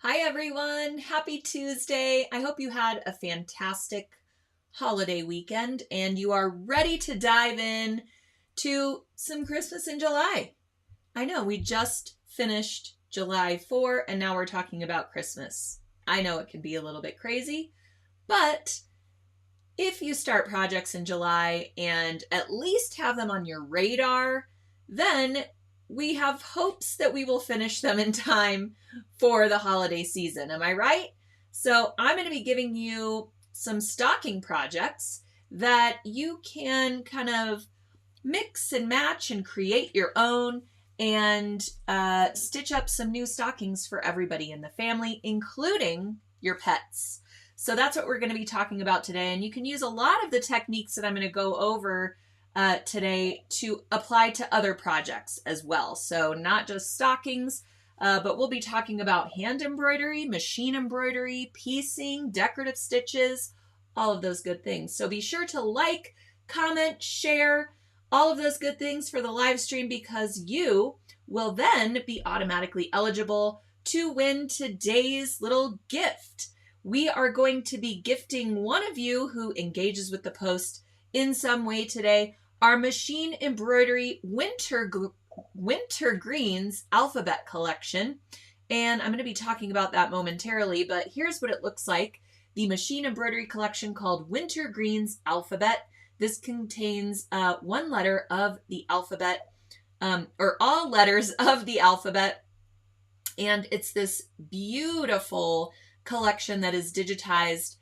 Hi everyone, happy Tuesday. I hope you had a fantastic holiday weekend and you are ready to dive in to some Christmas in July. I know we just finished July 4 and now we're talking about Christmas. I know it can be a little bit crazy, but if you start projects in July and at least have them on your radar, then we have hopes that we will finish them in time for the holiday season. Am I right? So I'm going to be giving you some stocking projects that you can kind of mix and match and create your own and stitch up some new stockings for everybody in the family, including your pets. So that's what we're going to be talking about today. And you can use a lot of the techniques that I'm going to go over today to apply to other projects as well. So not just stockings, but we'll be talking about hand embroidery, machine embroidery, piecing, decorative stitches, all of those good things. So be sure to like, comment, share, all of those good things for the live stream because you will then be automatically eligible to win today's little gift. We are going to be gifting one of you who engages with the post in some way today our machine embroidery winter greens alphabet collection. And I'm going to be talking about that momentarily, but here's what it looks like. The machine embroidery collection called Winter Greens Alphabet. This contains one letter of the alphabet, or all letters of the alphabet. And it's this beautiful collection that is digitized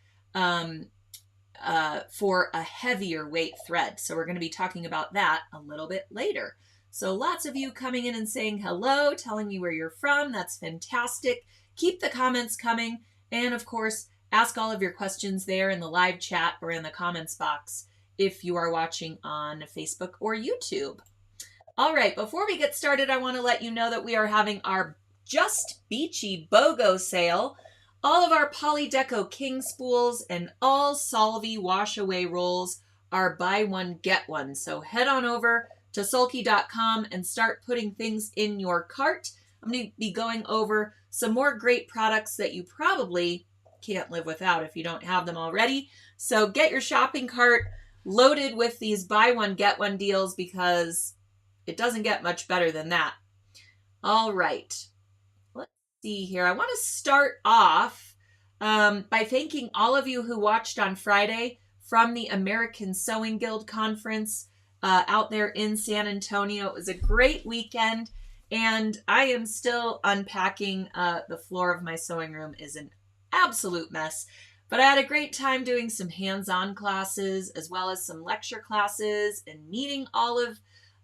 for a heavier weight thread. So we're going to be talking about that a little bit later. So lots of you coming in and saying hello, telling me where you're from. That's fantastic. Keep the comments coming. And of course, ask all of your questions there in the live chat or in the comments box if you are watching on Facebook or YouTube. All right, before we get started, I want to let you know that we are having our Just Beachy BOGO sale. All of our Polydeco King spools and all Solvy wash away rolls are buy one, get one. So head on over to Sulky.com and start putting things in your cart. I'm going to be going over some more great products that you probably can't live without if you don't have them already. So get your shopping cart loaded with these buy one, get one deals because it doesn't get much better than that. All right. See here. I want to start off by thanking all of you who watched on Friday from the American Sewing Guild conference out there in San Antonio. It was a great weekend and I am still unpacking. The floor of my sewing room is an absolute mess, but I had a great time doing some hands-on classes as well as some lecture classes and meeting all of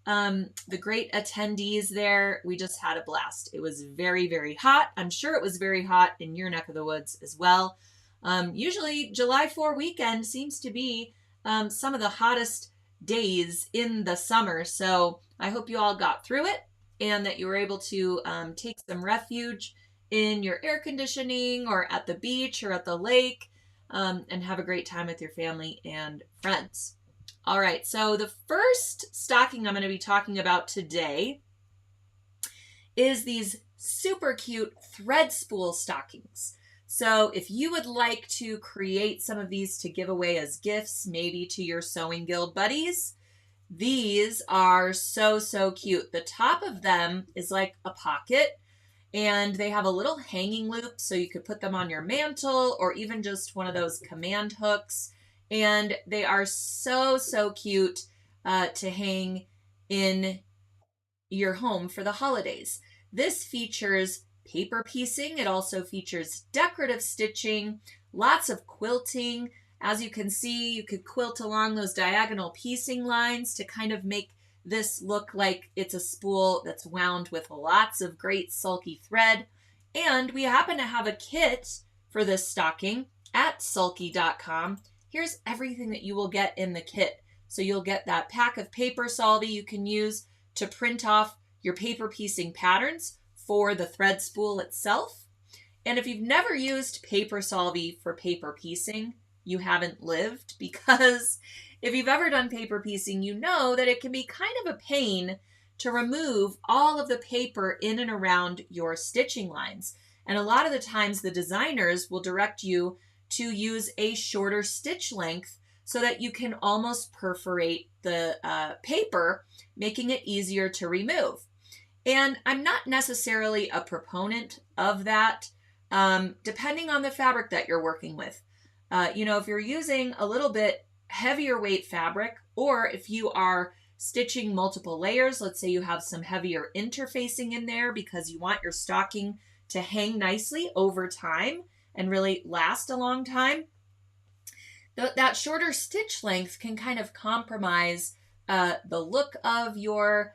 the great attendees there. We just had a blast. It was very, very hot. I'm sure it was very hot in your neck of the woods as well. Usually July 4 weekend seems to be some of the hottest days in the summer. So I hope you all got through it and that you were able to take some refuge in your air conditioning or at the beach or at the lake and have a great time with your family and friends. All right, so the first stocking I'm going to be talking about today is these super cute thread spool stockings. So if you would like to create some of these to give away as gifts, maybe to your Sewing Guild buddies, these are so, so cute. The top of them is like a pocket and they have a little hanging loop so you could put them on your mantle or even just one of those command hooks. And they are so, so cute to hang in your home for the holidays. This features paper piecing. It also features decorative stitching, lots of quilting. As you can see, you could quilt along those diagonal piecing lines to kind of make this look like it's a spool that's wound with lots of great sulky thread. And we happen to have a kit for this stocking at sulky.com. Here's everything that you will get in the kit. So you'll get that pack of paper solvy you can use to print off your paper piecing patterns for the thread spool itself. And if you've never used paper solvy for paper piecing, you haven't lived, because if you've ever done paper piecing, you know that it can be kind of a pain to remove all of the paper in and around your stitching lines. And a lot of the times the designers will direct you to use a shorter stitch length so that you can almost perforate the paper, making it easier to remove. And I'm not necessarily a proponent of that, depending on the fabric that you're working with. If you're using a little bit heavier weight fabric, or if you are stitching multiple layers, let's say you have some heavier interfacing in there because you want your stocking to hang nicely over time and really last a long time, that shorter stitch length can kind of compromise the look of your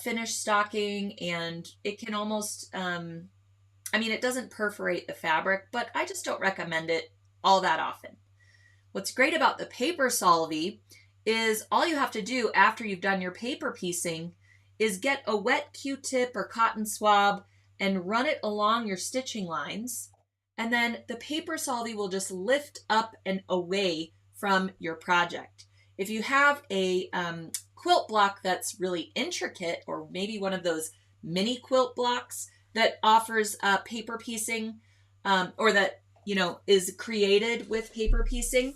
finished stocking, and it can almost, it doesn't perforate the fabric, but I just don't recommend it all that often. What's great about the paper solvy is all you have to do after you've done your paper piecing is get a wet Q-tip or cotton swab and run it along your stitching lines. And then the paper solvy will just lift up and away from your project. If you have a quilt block that's really intricate, or maybe one of those mini quilt blocks that offers paper piecing, or that is created with paper piecing,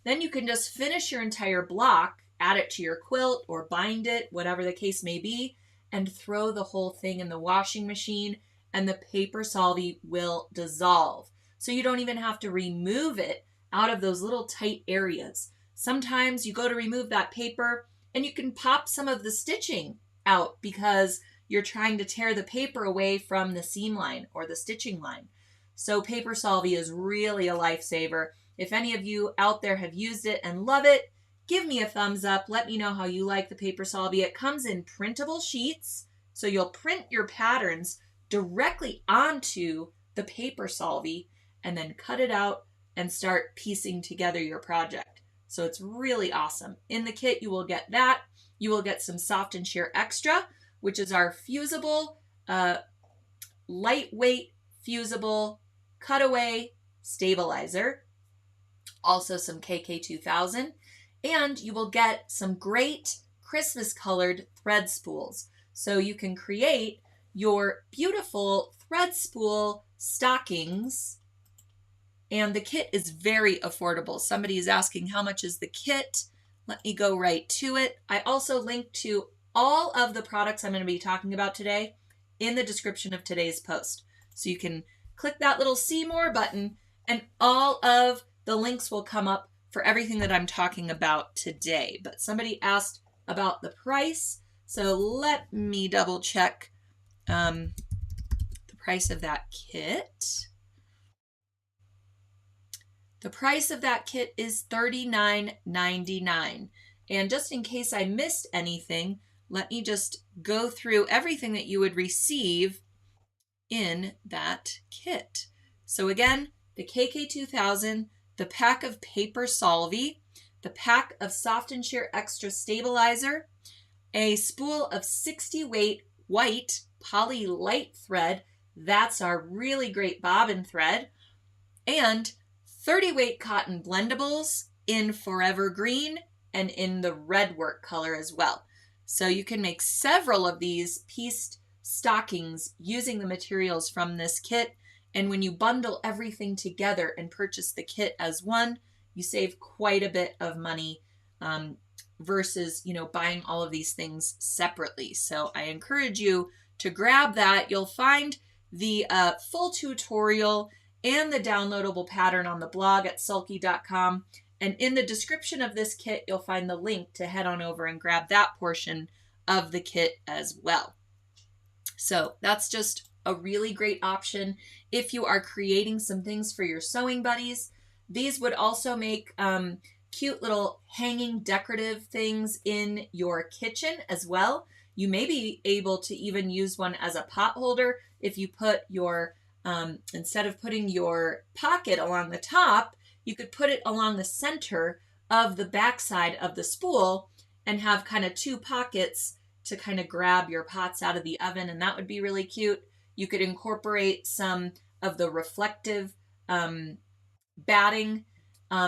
then you can just finish your entire block, add it to your quilt or bind it, whatever the case may be, and throw the whole thing in the washing machine, and the paper solvy will dissolve. So you don't even have to remove it out of those little tight areas. Sometimes you go to remove that paper and you can pop some of the stitching out because you're trying to tear the paper away from the seam line or the stitching line. So paper solvy is really a lifesaver. If any of you out there have used it and love it, give me a thumbs up. Let me know how you like the paper solvy. It comes in printable sheets, so you'll print your patterns directly onto the paper solvy and then cut it out and start piecing together your project. So it's really awesome. In the kit, you will get that. You will get some Soft and Sheer Extra, which is our fusible, lightweight, fusible, cutaway stabilizer. Also some KK2000. And you will get some great Christmas colored thread spools. So you can create your beautiful thread spool stockings. And the kit is very affordable. Somebody is asking how much is the kit. Let me go right to it. I also linked to all of the products I'm going to be talking about today in the description of today's post. So you can click that little see more button and all of the links will come up for everything that I'm talking about today. But somebody asked about the price. So let me double check the price of that kit. The price of that kit is $39.99. And just in case I missed anything, let me just go through everything that you would receive in that kit. So again, the KK2000, the pack of paper solvy, the pack of Soft and Sheer Extra stabilizer, a spool of 60 weight white poly light thread. That's our really great bobbin thread. And 30 weight cotton blendables in forever green and in the red work color as well. So you can make several of these pieced stockings using the materials from this kit. And when you bundle everything together and purchase the kit as one, you save quite a bit of money versus, buying all of these things separately. So I encourage you to grab that. You'll find the full tutorial and the downloadable pattern on the blog at sulky.com. And in the description of this kit, you'll find the link to head on over and grab that portion of the kit as well. So that's just a really great option if you are creating some things for your sewing buddies. These would also make cute little hanging decorative things in your kitchen as well. You may be able to even use one as a pot holder if you put your, instead of putting your pocket along the top, you could put it along the center of the backside of the spool and have kind of two pockets to kind of grab your pots out of the oven, and that would be really cute. You could incorporate some of the reflective batting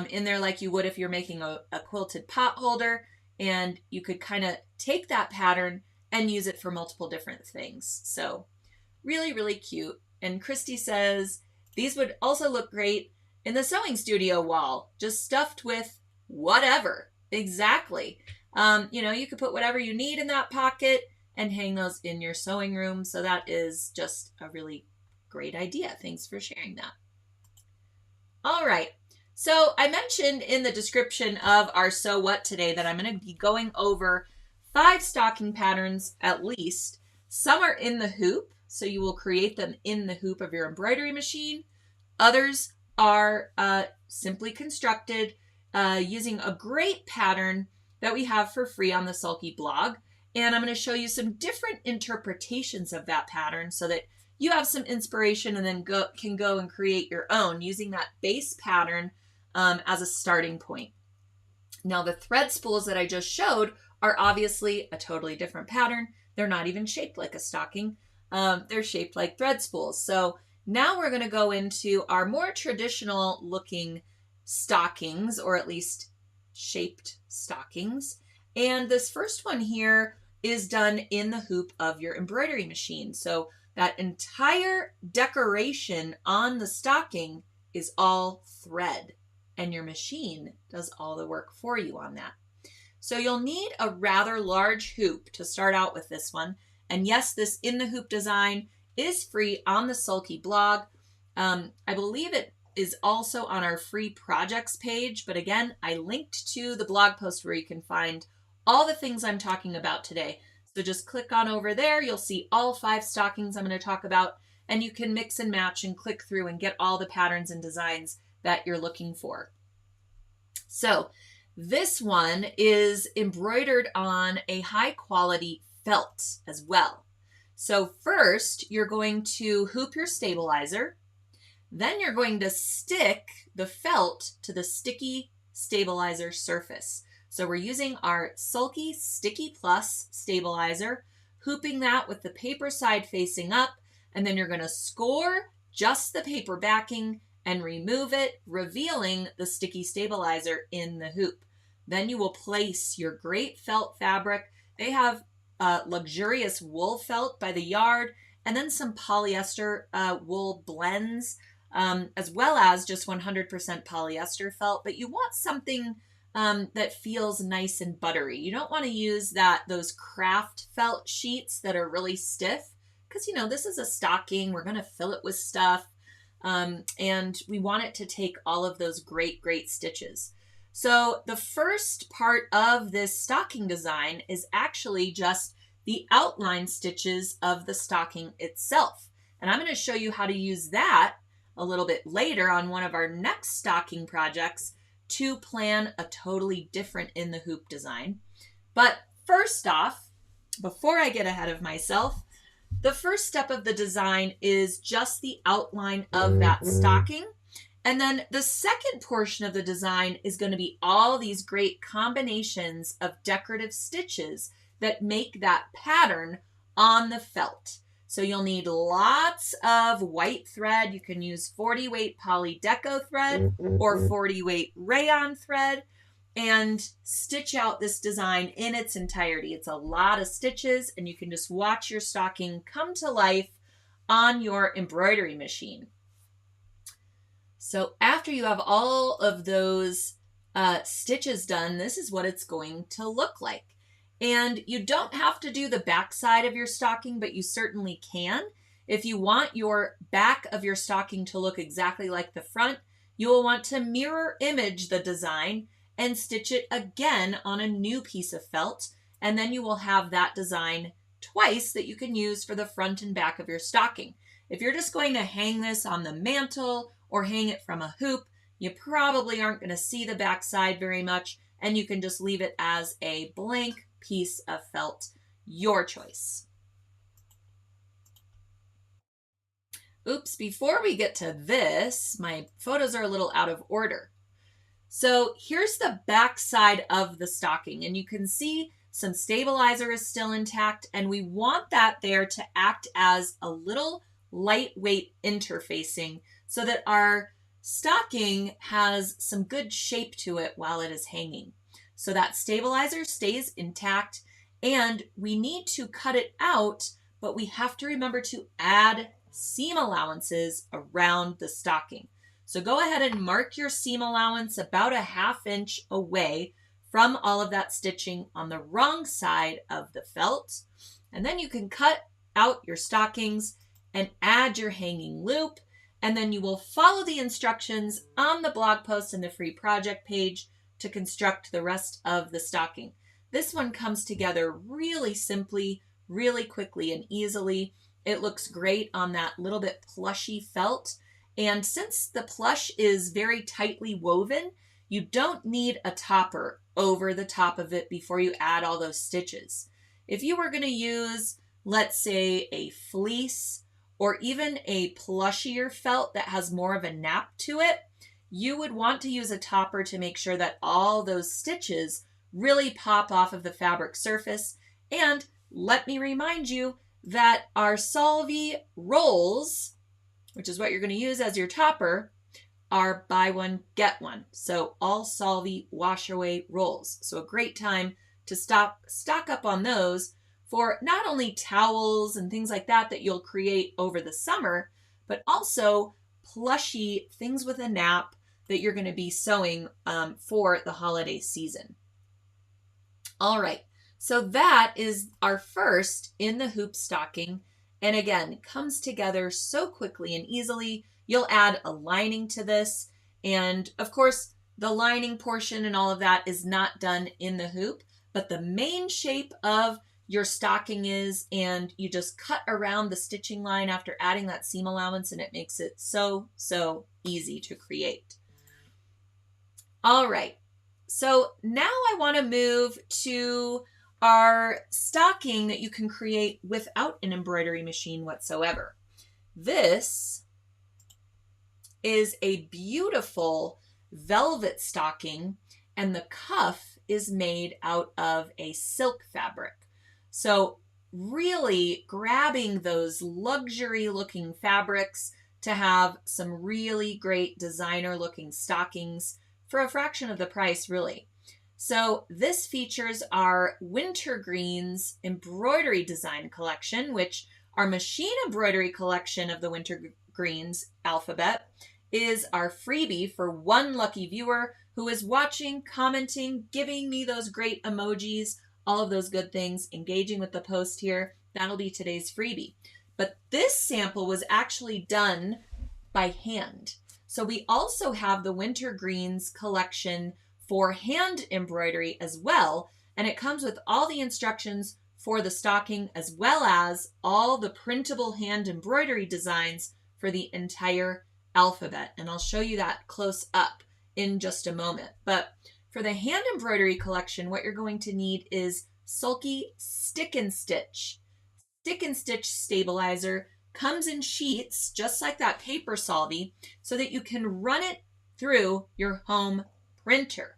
in there like you would if you're making a quilted pot holder, and you could kind of take that pattern and use it for multiple different things. So really, really cute. And Christy says, these would also look great in the sewing studio wall, just stuffed with whatever. Exactly. You could put whatever you need in that pocket and hang those in your sewing room. So that is just a really great idea. Thanks for sharing that. All right. So I mentioned in the description of our Sew What today that I'm going to be going over 5 stocking patterns at least. Some are in the hoop, so you will create them in the hoop of your embroidery machine. Others are simply constructed using a great pattern that we have for free on the Sulky blog. And I'm going to show you some different interpretations of that pattern so that you have some inspiration and then can go and create your own using that base pattern as a starting point. Now, the thread spools that I just showed are obviously a totally different pattern. They're not even shaped like a stocking. They're shaped like thread spools. So now we're going to go into our more traditional looking stockings, or at least shaped stockings. And this first one here is done in the hoop of your embroidery machine. So that entire decoration on the stocking is all thread, and your machine does all the work for you on that. So you'll need a rather large hoop to start out with this one. And yes, this in the hoop design is free on the Sulky blog. I believe it is also on our free projects page. But again, I linked to the blog post where you can find all the things I'm talking about today. So just click on over there. You'll see all 5 stockings I'm going to talk about, and you can mix and match and click through and get all the patterns and designs that you're looking for. So this one is embroidered on a high quality felt as well. So first you're going to hoop your stabilizer. Then you're going to stick the felt to the sticky stabilizer surface. So we're using our Sulky Sticky Plus stabilizer, hooping that with the paper side facing up, and then you're going to score just the paper backing and remove it, revealing the sticky stabilizer in the hoop. Then you will place your great felt fabric. They have luxurious wool felt by the yard, and then some polyester wool blends, as well as just 100% polyester felt. But you want something that feels nice and buttery. You don't want to use those craft felt sheets that are really stiff, because this is a stocking. We're going to fill it with stuff, and we want it to take all of those great stitches. So the first part of this stocking design is actually just the outline stitches of the stocking itself. And I'm going to show you how to use that a little bit later on one of our next stocking projects to plan a totally different in the hoop design. But first off, before I get ahead of myself, the first step of the design is just the outline of that stocking. And then the second portion of the design is going to be all these great combinations of decorative stitches that make that pattern on the felt. So you'll need lots of white thread. You can use 40 weight poly deco thread or 40 weight rayon thread and stitch out this design in its entirety. It's a lot of stitches, and you can just watch your stocking come to life on your embroidery machine. So after you have all of those stitches done, this is what it's going to look like. And you don't have to do the back side of your stocking, but you certainly can. If you want your back of your stocking to look exactly like the front, you will want to mirror image the design and stitch it again on a new piece of felt. And then you will have that design twice that you can use for the front and back of your stocking. If you're just going to hang this on the mantle or hang it from a hoop, you probably aren't going to see the back side very much, and you can just leave it as a blank piece of felt, your choice. Oops, before we get to this, my photos are a little out of order. So here's the back side of the stocking, and you can see some stabilizer is still intact, and we want that there to act as a little lightweight interfacing so that our stocking has some good shape to it while it is hanging. So that stabilizer stays intact, and we need to cut it out, but we have to remember to add seam allowances around the stocking. So go ahead and mark your seam allowance about a 1/2 inch away from all of that stitching on the wrong side of the felt. And then you can cut out your stockings and add your hanging loop. And then you will follow the instructions on the blog post and the free project page to construct the rest of the stocking. This one comes together really simply, really quickly and easily. It looks great on that little bit plushy felt. And since the plush is very tightly woven, you don't need a topper over the top of it before you add all those stitches. If you were going to use, let's say, a fleece or even a plushier felt that has more of a nap to it, you would want to use a topper to make sure that all those stitches really pop off of the fabric surface. And let me remind you that our Sulky rolls, which is what you're going to use as your topper, are buy one, get one. So all Sulky wash away rolls. So a great time to stock up on those for not only towels and things like that that you'll create over the summer, but also plushy things with a nap that you're going to be sewing for the holiday season. All right, so that is our first in the hoop stocking. And again, it comes together so quickly and easily. You'll add a lining to this. And of course, the lining portion and all of that is not done in the hoop, but the main shape of your stocking is, and you just cut around the stitching line after adding that seam allowance, and it makes it so easy to create. All right, so now I want to move to our stocking that you can create without an embroidery machine whatsoever. This is a beautiful velvet stocking, and the cuff is made out of a silk fabric. So really grabbing those luxury looking fabrics to have some really great designer looking stockings for a fraction of the price, really. So this features our Winter Greens embroidery design collection, which our machine embroidery collection of the Winter Greens alphabet is our freebie for one lucky viewer who is watching, commenting, giving me those great emojis, all of those good things, engaging with the post here. That'll be today's freebie. But this sample was actually done by hand. So we also have the Winter Greens collection for hand embroidery as well. And it comes with all the instructions for the stocking as well as all the printable hand embroidery designs for the entire alphabet. And I'll show you that close up in just a moment. But for the hand embroidery collection, what you're going to need is Sulky Stick and Stitch. Stick and Stitch stabilizer comes in sheets, just like that paper Sulky, so that you can run it through your home printer.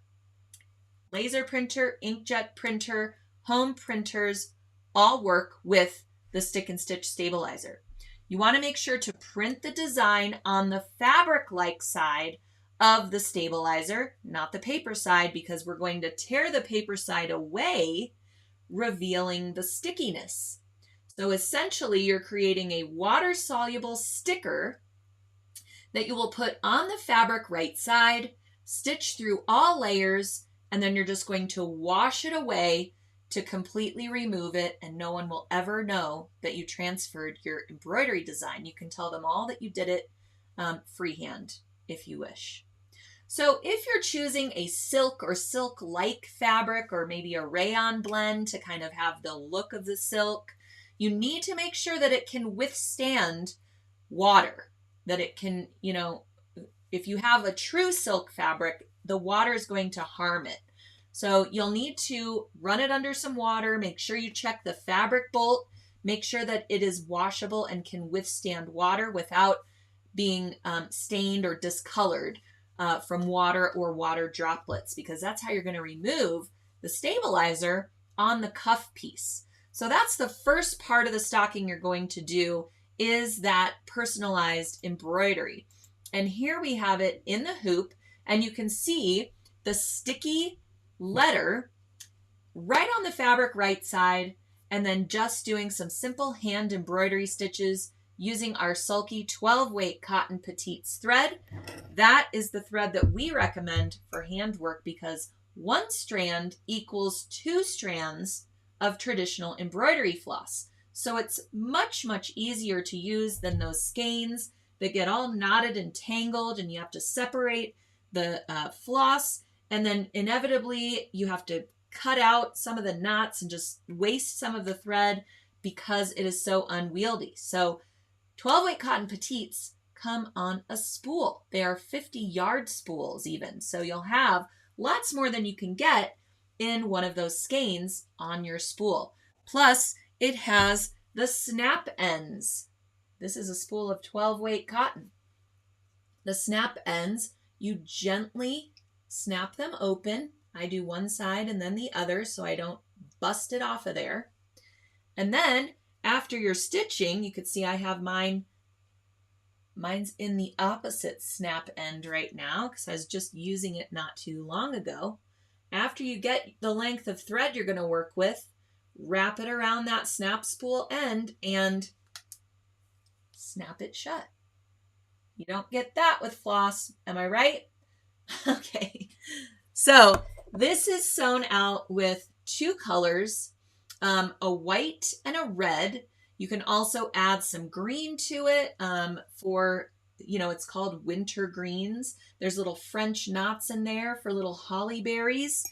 Laser printer, inkjet printer, home printers all work with the Stick and Stitch stabilizer. You want to make sure to print the design on the fabric-like side of the stabilizer, not the paper side, because we're going to tear the paper side away, revealing the stickiness. So essentially, you're creating a water-soluble sticker that you will put on the fabric right side, stitch through all layers, and then you're just going to wash it away to completely remove it, and no one will ever know that you transferred your embroidery design. You can tell them all that you did it freehand if you wish. So if you're choosing a silk or silk-like fabric or maybe a rayon blend to kind of have the look of the silk, you need to make sure that it can withstand water, that it can, if you have a true silk fabric, the water is going to harm it. So you'll need to run it under some water, make sure you check the fabric bolt, make sure that it is washable and can withstand water without being stained or discolored from water or water droplets, because that's how you're going to remove the stabilizer on the cuff piece. So that's the first part of the stocking you're going to do, is that personalized embroidery. And here we have it in the hoop, and you can see the sticky letter right on the fabric right side, and then just doing some simple hand embroidery stitches using our Sulky 12 weight cotton petites thread. That is the thread that we recommend for handwork because one strand equals 2 strands of traditional embroidery floss. So it's much, much easier to use than those skeins that get all knotted and tangled and you have to separate the floss, and then inevitably you have to cut out some of the knots and just waste some of the thread because it is so unwieldy. So 12 weight cotton petites come on a spool. They are 50-yard spools even. So you'll have lots more than you can get in one of those skeins on your spool. Plus, it has the snap ends. This is a spool of 12 weight cotton. The snap ends, you gently snap them open. I do one side and then the other so I don't bust it off of there. And then after you're stitching, you can see I have mine's in the opposite snap end right now because I was just using it not too long ago. After you get the length of thread you're going to work with, wrap it around that snap spool end and snap it shut. You don't get that with floss, am I right? Okay, so this is sewn out with 2 colors, a white and a red. You can also add some green to it for, it's called winter greens. There's little French knots in there for little holly berries.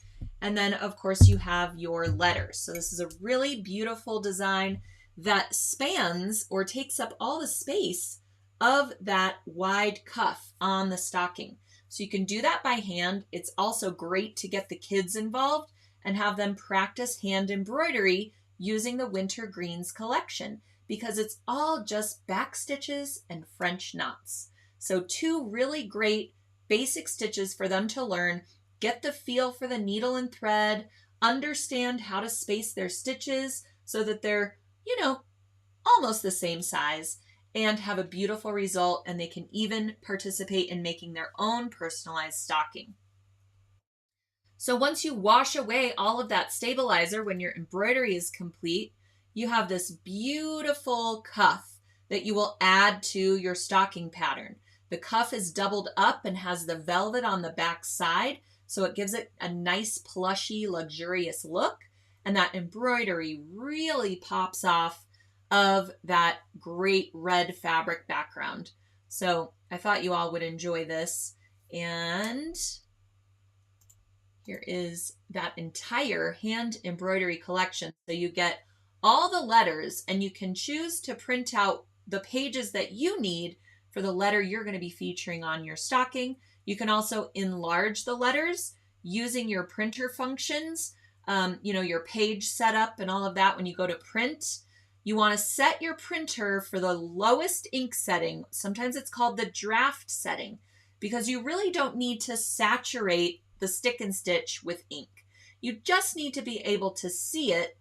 And then, of course, you have your letters. So this is a really beautiful design that spans or takes up all the space of that wide cuff on the stocking. So you can do that by hand. It's also great to get the kids involved and have them practice hand embroidery using the Winter Greens collection because it's all just back stitches and French knots. So 2 really great basic stitches for them to learn, get the feel for the needle and thread, understand how to space their stitches so that they're, almost the same size, and have a beautiful result, and they can even participate in making their own personalized stocking. So once you wash away all of that stabilizer when your embroidery is complete, you have this beautiful cuff that you will add to your stocking pattern. The cuff is doubled up and has the velvet on the back side, so it gives it a nice plushy, luxurious look, and that embroidery really pops off of that great red fabric background. So I thought you all would enjoy this. And here is that entire hand embroidery collection. So you get all the letters and you can choose to print out the pages that you need for the letter you're going to be featuring on your stocking. You can also enlarge the letters using your printer functions, your page setup and all of that when you go to print. You want to set your printer for the lowest ink setting. Sometimes it's called the draft setting because you really don't need to saturate the stick and stitch with ink. You just need to be able to see it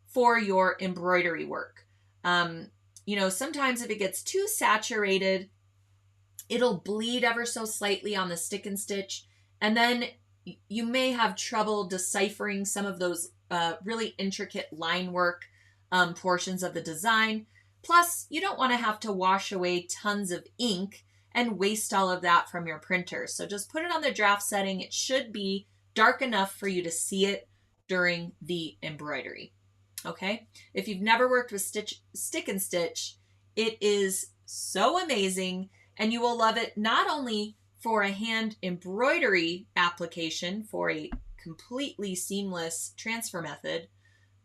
for your embroidery work. Sometimes if it gets too saturated, it'll bleed ever so slightly on the stick and stitch, and then you may have trouble deciphering some of those really intricate line work portions of the design. Plus, you don't want to have to wash away tons of ink and waste all of that from your printer. So just put it on the draft setting. It should be dark enough for you to see it during the embroidery. Okay? If you've never worked with stick and stitch, it is so amazing, and you will love it not only for a hand embroidery application for a completely seamless transfer method,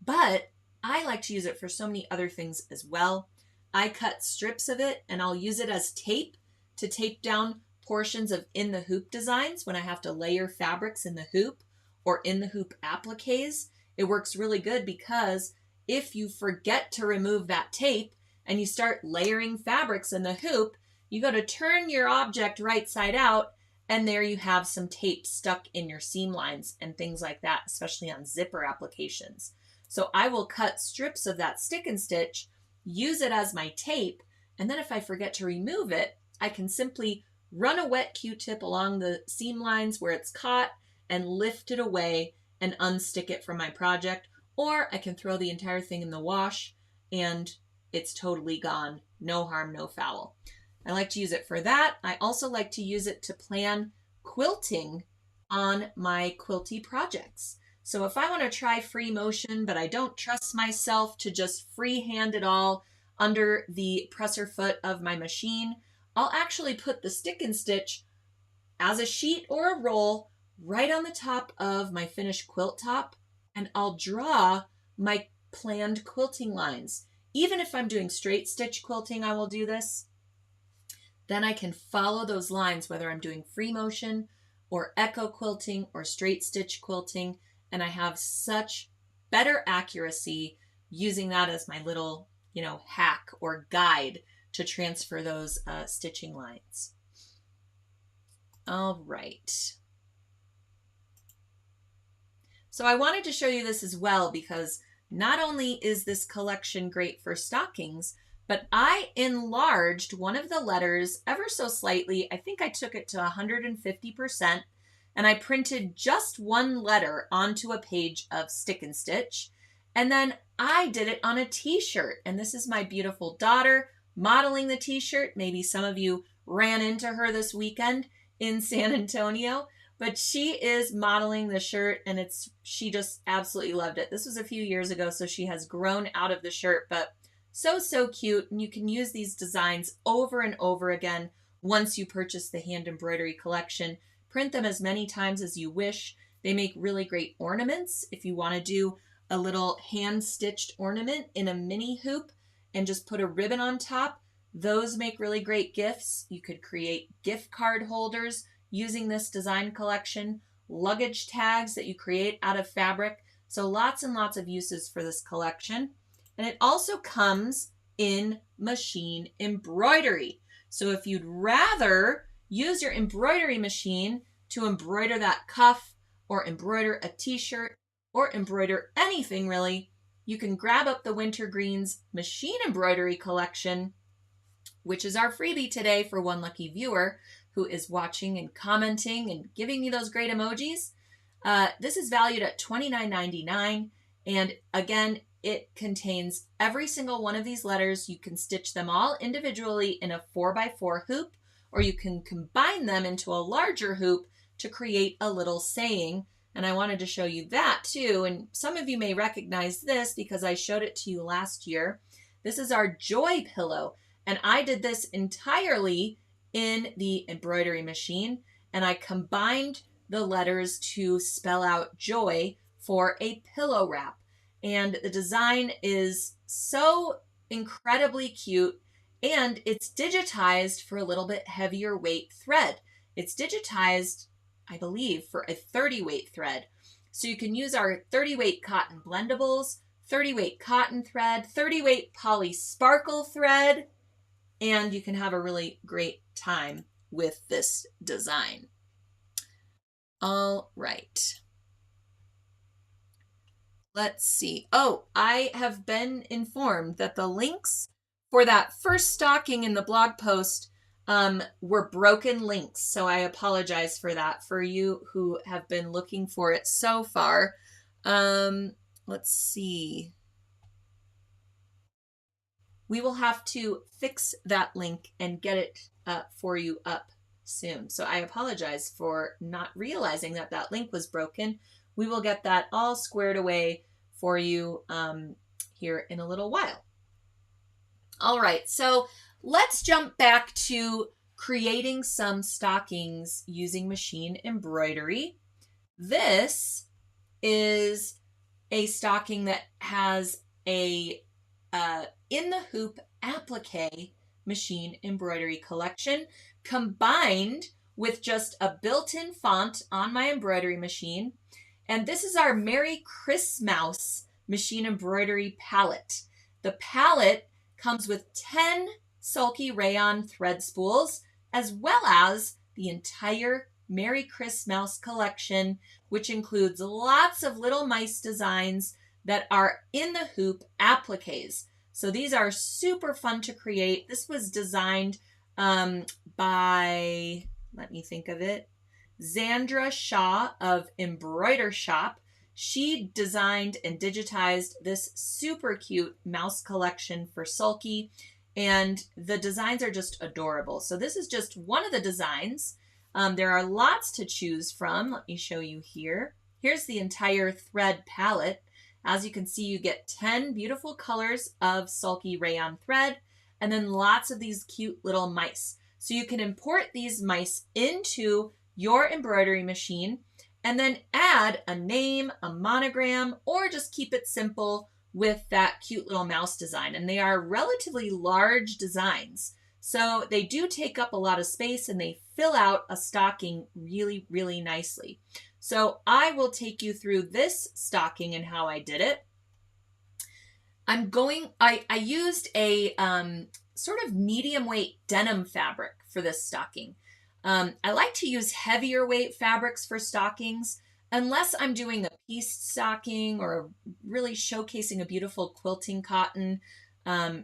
but I like to use it for so many other things as well. I cut strips of it and I'll use it as tape to tape down portions of in the hoop designs when I have to layer fabrics in the hoop or in the hoop appliques. It works really good because if you forget to remove that tape and you start layering fabrics in the hoop, you go to turn your object right side out and there you have some tape stuck in your seam lines and things like that, especially on zipper applications. So I will cut strips of that stick and stitch, use it as my tape, and then if I forget to remove it, I can simply run a wet Q-tip along the seam lines where it's caught and lift it away and unstick it from my project, or I can throw the entire thing in the wash and it's totally gone no harm, no foul. I like to use it for that. I also like to use it to plan quilting on my quilty projects. So if I want to try free motion, but I don't trust myself to just freehand it all under the presser foot of my machine, I'll actually put the stick and stitch as a sheet or a roll right on the top of my finished quilt top, and I'll draw my planned quilting lines. Even if I'm doing straight stitch quilting, I will do this. Then I can follow those lines, whether I'm doing free motion or echo quilting or straight stitch quilting, and I have such better accuracy using that as my little, hack or guide to transfer those stitching lines. All right. So I wanted to show you this as well because not only is this collection great for stockings, but I enlarged one of the letters ever so slightly. I think I took it to 150%, and I printed just one letter onto a page of stick and stitch. And then I did it on a t-shirt. And this is my beautiful daughter modeling the t-shirt. Maybe some of you ran into her this weekend in San Antonio, but she is modeling the shirt, and she just absolutely loved it. This was a few years ago, so she has grown out of the shirt, but so cute. And you can use these designs over and over again once you purchase the hand embroidery collection. Print them as many times as you wish. They make really great ornaments. If you want to do a little hand stitched ornament in a mini hoop and just put a ribbon on top, those make really great gifts. You could create gift card holders using this design collection, luggage tags that you create out of fabric. So lots and lots of uses for this collection. And it also comes in machine embroidery. So if you'd rather use your embroidery machine to embroider that cuff or embroider a t-shirt or embroider anything really, you can grab up the Winter Greens machine embroidery collection, which is our freebie today for one lucky viewer who is watching and commenting and giving me those great emojis. This is valued at $29.99. And again, it contains every single one of these letters. You can stitch them all individually in a 4x4 hoop, or you can combine them into a larger hoop to create a little saying. And I wanted to show you that too. And some of you may recognize this because I showed it to you last year. This is our joy pillow. And I did this entirely in the embroidery machine. And I combined the letters to spell out joy for a pillow wrap. And the design is so incredibly cute, and it's digitized for a little bit heavier weight thread. It's digitized, I believe, for a 30 weight thread. So you can use our 30 weight cotton blendables, 30 weight cotton thread, 30 weight poly sparkle thread, and you can have a really great time with this design. All right. Let's see. Oh, I have been informed that the links for that first stocking in the blog post were broken links. So I apologize for that for you who have been looking for it so far. Let's see. We will have to fix that link and get it for you up soon. So I apologize for not realizing that that link was broken. We will get that all squared away for you here in a little while. All right, so let's jump back to creating some stockings using machine embroidery. This is a stocking that has a in the hoop applique machine embroidery collection combined with just a built-in font on my embroidery machine. And this is our Merry Kris-Mounse machine embroidery palette. The palette comes with 10 Sulky rayon thread spools, as well as the entire Merry Kris-Mounse collection, which includes lots of little mice designs that are in the hoop appliques. So these are super fun to create. This was designed by, let me think of it, Zandra Shaw of Embroider Shop. She designed and digitized this super cute mouse collection for Sulky. and the designs are just adorable. So this is just one of the designs. There are lots to choose from. Let me show you here. Here's the entire thread palette. As you can see, you get 10 beautiful colors of Sulky rayon thread, and then lots of these cute little mice. So you can import these mice into your embroidery machine and then add a name, a monogram, or just keep it simple with that cute little mouse design. And they are relatively large designs. So they do take up a lot of space and they fill out a stocking really, really nicely. So I will take you through this stocking and how I did it. I used a sort of medium weight denim fabric for this stocking. I like to use heavier weight fabrics for stockings, unless I'm doing a pieced stocking or really showcasing a beautiful quilting cotton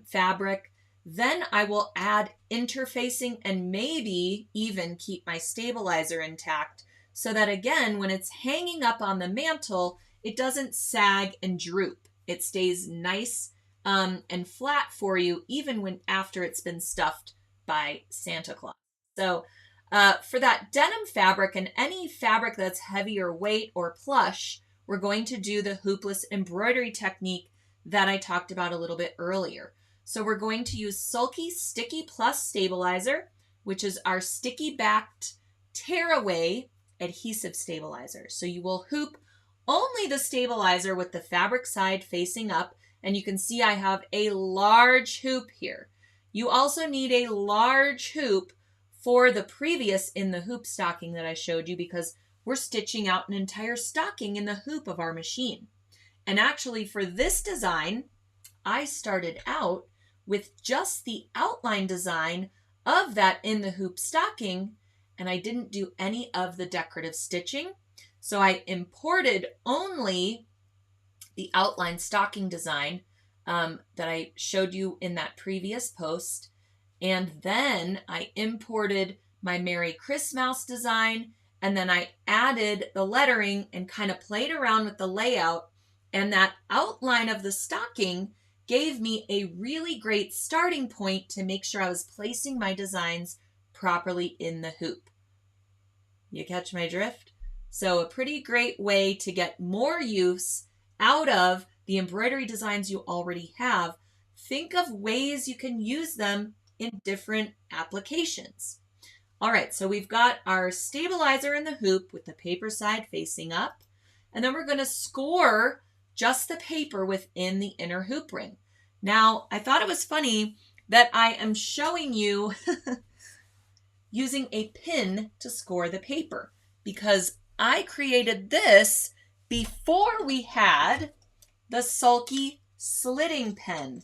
fabric. Then I will add interfacing and maybe even keep my stabilizer intact so that, again, when it's hanging up on the mantle, it doesn't sag and droop. It stays nice and flat for you even after it's been stuffed by Santa Claus. So for that denim fabric and any fabric that's heavier weight or plush, we're going to do the hoopless embroidery technique that I talked about a little bit earlier. So we're going to use Sulky Sticky Plus Stabilizer, which is our sticky backed tearaway adhesive stabilizer. So you will hoop only the stabilizer with the fabric side facing up, and you can see I have a large hoop here. You also need a large hoop for the previous in the hoop stocking that I showed you, because we're stitching out an entire stocking in the hoop of our machine. And actually for this design, I started out with just the outline design of that in the hoop stocking, and I didn't do any of the decorative stitching. So I imported only the outline stocking design that I showed you in that previous post. And then I imported my Merry Kris-Mounse design, and then I added the lettering and kind of played around with the layout. And that outline of the stocking gave me a really great starting point to make sure I was placing my designs properly in the hoop. You catch my drift? So a pretty great way to get more use out of the embroidery designs you already have. Think of ways you can use them in different applications. All right, so we've got our stabilizer in the hoop with the paper side facing up, and then we're going to score just the paper within the inner hoop ring. Now, I thought it was funny that I am showing you using a pin to score the paper, because I created this before we had the Sulky slitting pen,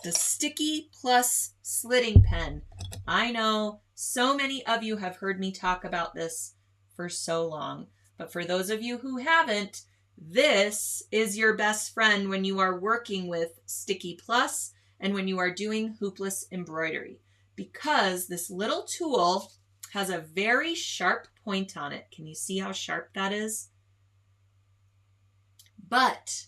the Sticky Plus slitting pen. I know so many of you have heard me talk about this for so long, but for those of you who haven't, this is your best friend when you are working with Sticky Plus and when you are doing hoopless embroidery, because this little tool has a very sharp point on it. Can you see how sharp that is? But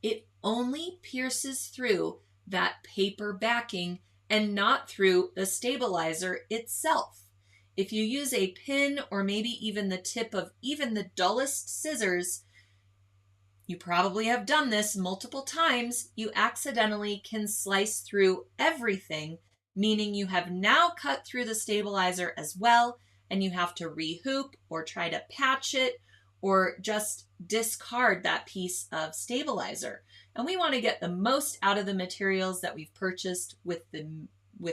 it only pierces through that paper backing and not through the stabilizer itself. If you use a pin or maybe even the tip of even the dullest scissors, you probably have done this multiple times, you accidentally can slice through everything, meaning you have now cut through the stabilizer as well, and you have to rehoop or try to patch it or just discard that piece of stabilizer. And we want to get the most out of the materials that we've purchased with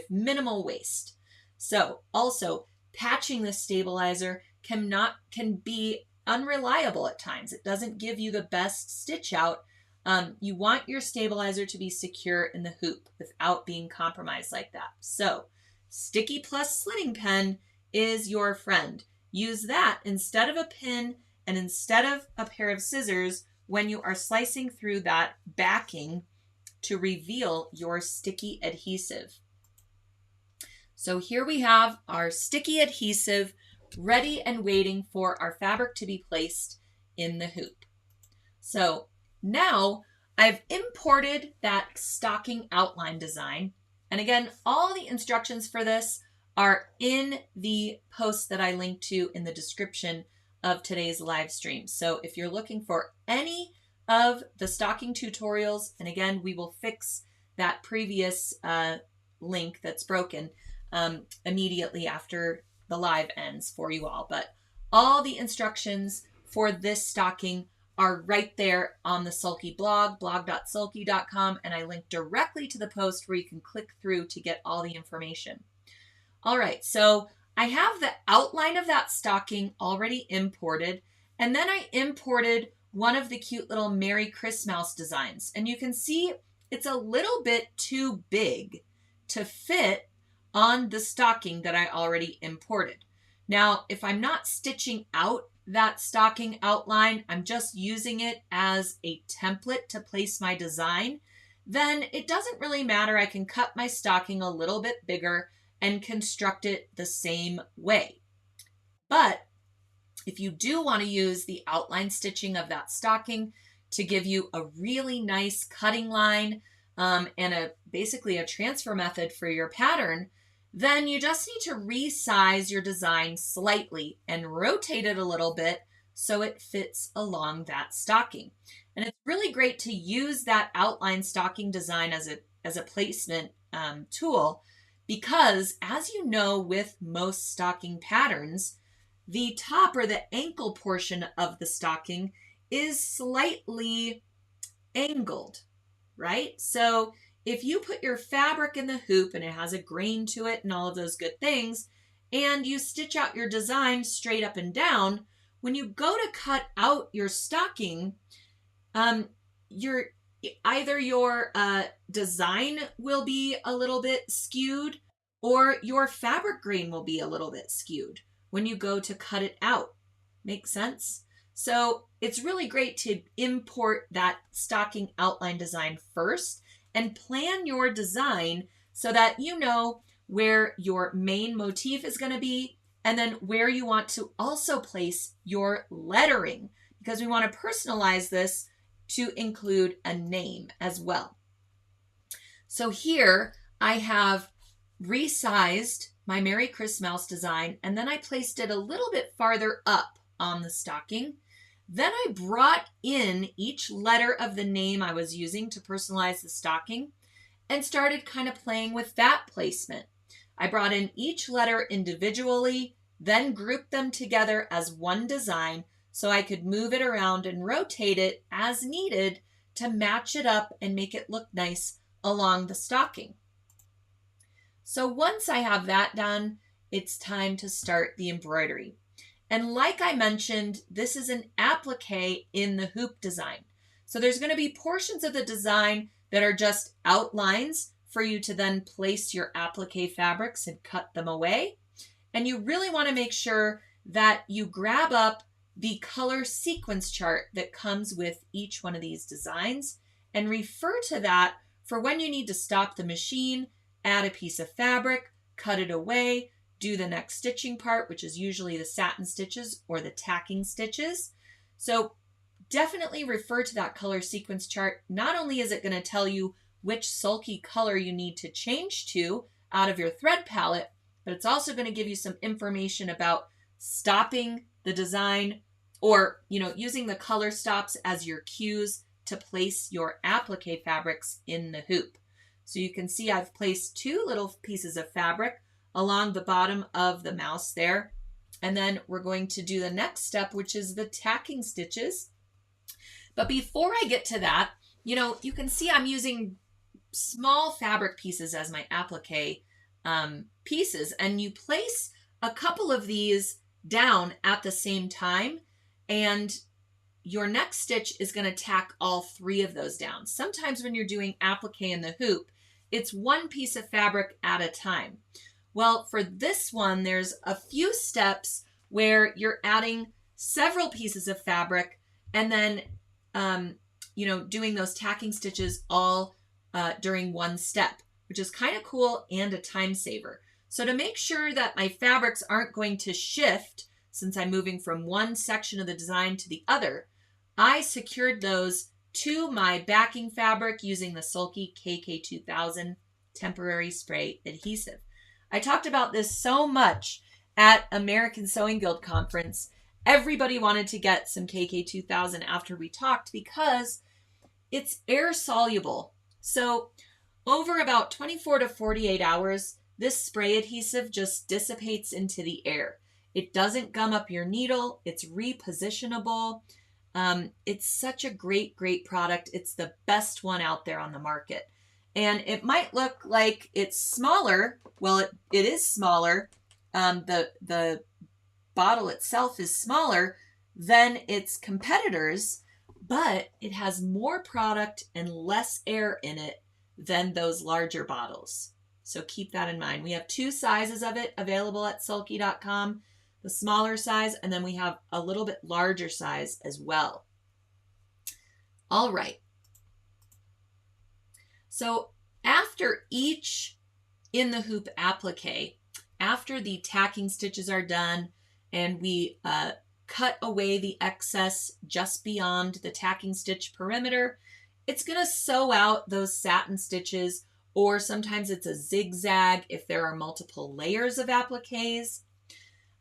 minimal waste. So also patching the stabilizer can be unreliable at times. It doesn't give you the best stitch out. You want your stabilizer to be secure in the hoop without being compromised like that. So Sticky Plus slitting pen is your friend. Use that instead of a pin and instead of a pair of scissors when you are slicing through that backing to reveal your sticky adhesive. So here we have our sticky adhesive ready and waiting for our fabric to be placed in the hoop. So now I've imported that stocking outline design And again, all the instructions for this are in the post that I linked to in the description of today's live stream. So if you're looking for any of the stocking tutorials, and again, we will fix that previous link that's broken immediately after the live ends for you all. But all the instructions for this stocking are right there on the Sulky blog, blog.sulky.com, and I link directly to the post where you can click through to get all the information. All right, so I have the outline of that stocking already imported, and then I imported one of the cute little Merry Kris-Mounse designs, and you can see it's a little bit too big to fit on the stocking that I already imported. Now, if I'm not stitching out that stocking outline, I'm just using it as a template to place my design, then it doesn't really matter. I can cut my stocking a little bit bigger and construct it the same way. But if you do want to use the outline stitching of that stocking to give you a really nice cutting line and basically a transfer method for your pattern, then you just need to resize your design slightly and rotate it a little bit so it fits along that stocking. And it's really great to use that outline stocking design as a placement tool, because as you know, with most stocking patterns, the top or the ankle portion of the stocking is slightly angled, right? So if you put your fabric in the hoop and it has a grain to it and all of those good things, and you stitch out your design straight up and down, when you go to cut out your stocking, either your design will be a little bit skewed or your fabric grain will be a little bit skewed when you go to cut it out. Make sense? So it's really great to import that stocking outline design first and plan your design so that you know where your main motif is going to be and then where you want to also place your lettering, because we want to personalize this to include a name as well. So here I have resized my Merry Kris-Mounse design, and then I placed it a little bit farther up on the stocking. Then I brought in each letter of the name I was using to personalize the stocking and started kind of playing with that placement. I brought in each letter individually, then grouped them together as one design so I could move it around and rotate it as needed to match it up and make it look nice along the stocking. So once I have that done, it's time to start the embroidery. And like I mentioned, this is an applique in the hoop design. So there's going to be portions of the design that are just outlines for you to then place your applique fabrics and cut them away. And you really want to make sure that you grab up the color sequence chart that comes with each one of these designs and refer to that for when you need to stop the machine, add a piece of fabric, cut it away, do the next stitching part, which is usually the satin stitches or the tacking stitches. So definitely refer to that color sequence chart. Not only is it going to tell you which sulky color you need to change to out of your thread palette, but it's also going to give you some information about stopping the design or, using the color stops as your cues to place your applique fabrics in the hoop. So you can see I've placed two little pieces of fabric along the bottom of the mouse there. And then we're going to do the next step, which is the tacking stitches. But before I get to that, you can see I'm using small fabric pieces as my applique pieces. And you place a couple of these down at the same time. And your next stitch is going to tack all three of those down. Sometimes when you're doing applique in the hoop, it's one piece of fabric at a time. Well, for this one, there's a few steps where you're adding several pieces of fabric and then, doing those tacking stitches all during one step, which is kind of cool and a time saver. So to make sure that my fabrics aren't going to shift, since I'm moving from one section of the design to the other, I secured those to my backing fabric using the Sulky KK2000 temporary spray adhesive. I talked about this so much at American Sewing Guild conference. Everybody wanted to get some KK2000 after we talked because it's air soluble. So over about 24 to 48 hours, this spray adhesive just dissipates into the air. It doesn't gum up your needle. It's repositionable. It's such a great, great product. It's the best one out there on the market. And it might look like it's smaller. Well, it is smaller. The bottle itself is smaller than its competitors, but it has more product and less air in it than those larger bottles. So keep that in mind. We have 2 sizes of it available at sulky.com, the smaller size, and then we have a little bit larger size as well. All right. So after each in the hoop applique, after the tacking stitches are done and we cut away the excess just beyond the tacking stitch perimeter, it's going to sew out those satin stitches, or sometimes it's a zigzag if there are multiple layers of appliques.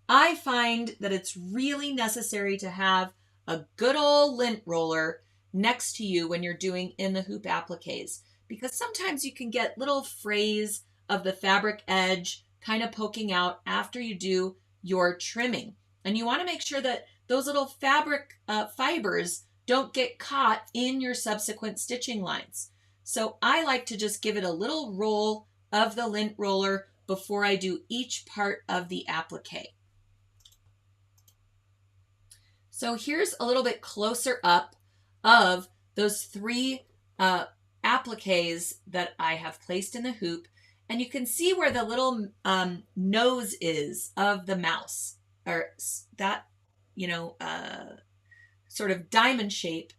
I find that it's really necessary to have a good old lint roller next to you when you're doing in the hoop appliques, because sometimes you can get little frays of the fabric edge kind of poking out after you do your trimming. And you want to make sure that those little fabric fibers don't get caught in your subsequent stitching lines. So I like to just give it a little roll of the lint roller before I do each part of the applique. So here's a little bit closer up of those 3 appliques that I have placed in the hoop. And you can see where the little nose is of the mouse, or that, sort of diamond shape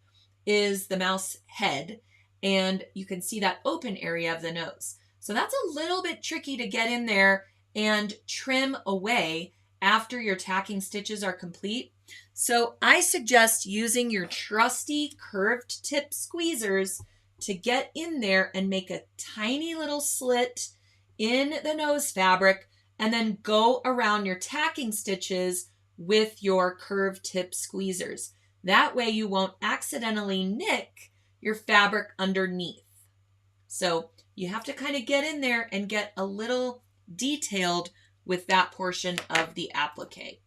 is the mouse head. And you can see that open area of the nose. So that's a little bit tricky to get in there and trim away after your tacking stitches are complete. So I suggest using your trusty curved tip squeezers to get in there and make a tiny little slit in the nose fabric, and then go around your tacking stitches with your curved tip squeezers. That way you won't accidentally nick your fabric underneath. So you have to kind of get in there and get a little detailed with that portion of the applique.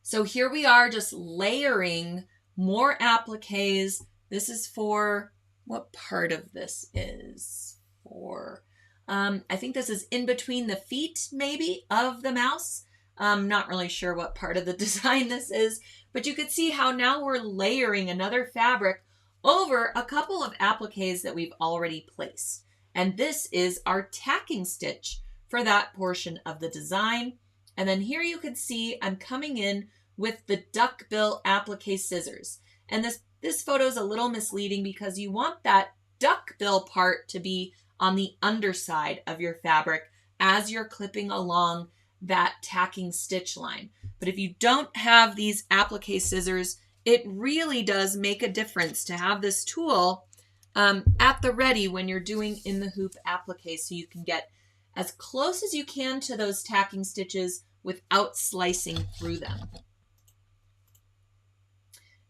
So here we are just layering more appliques. This is for, what part of this is for? I think this is in between the feet maybe of the mouse. I'm not really sure what part of the design this is, but you could see how now we're layering another fabric over a couple of appliques that we've already placed. And this is our tacking stitch for that portion of the design. And then here you can see I'm coming in with the duckbill applique scissors. And this photo is a little misleading because you want that duckbill part to be on the underside of your fabric as you're clipping along that tacking stitch line. But if you don't have these applique scissors, it really does make a difference to have this tool at the ready when you're doing in the hoop applique, so you can get as close as you can to those tacking stitches without slicing through them.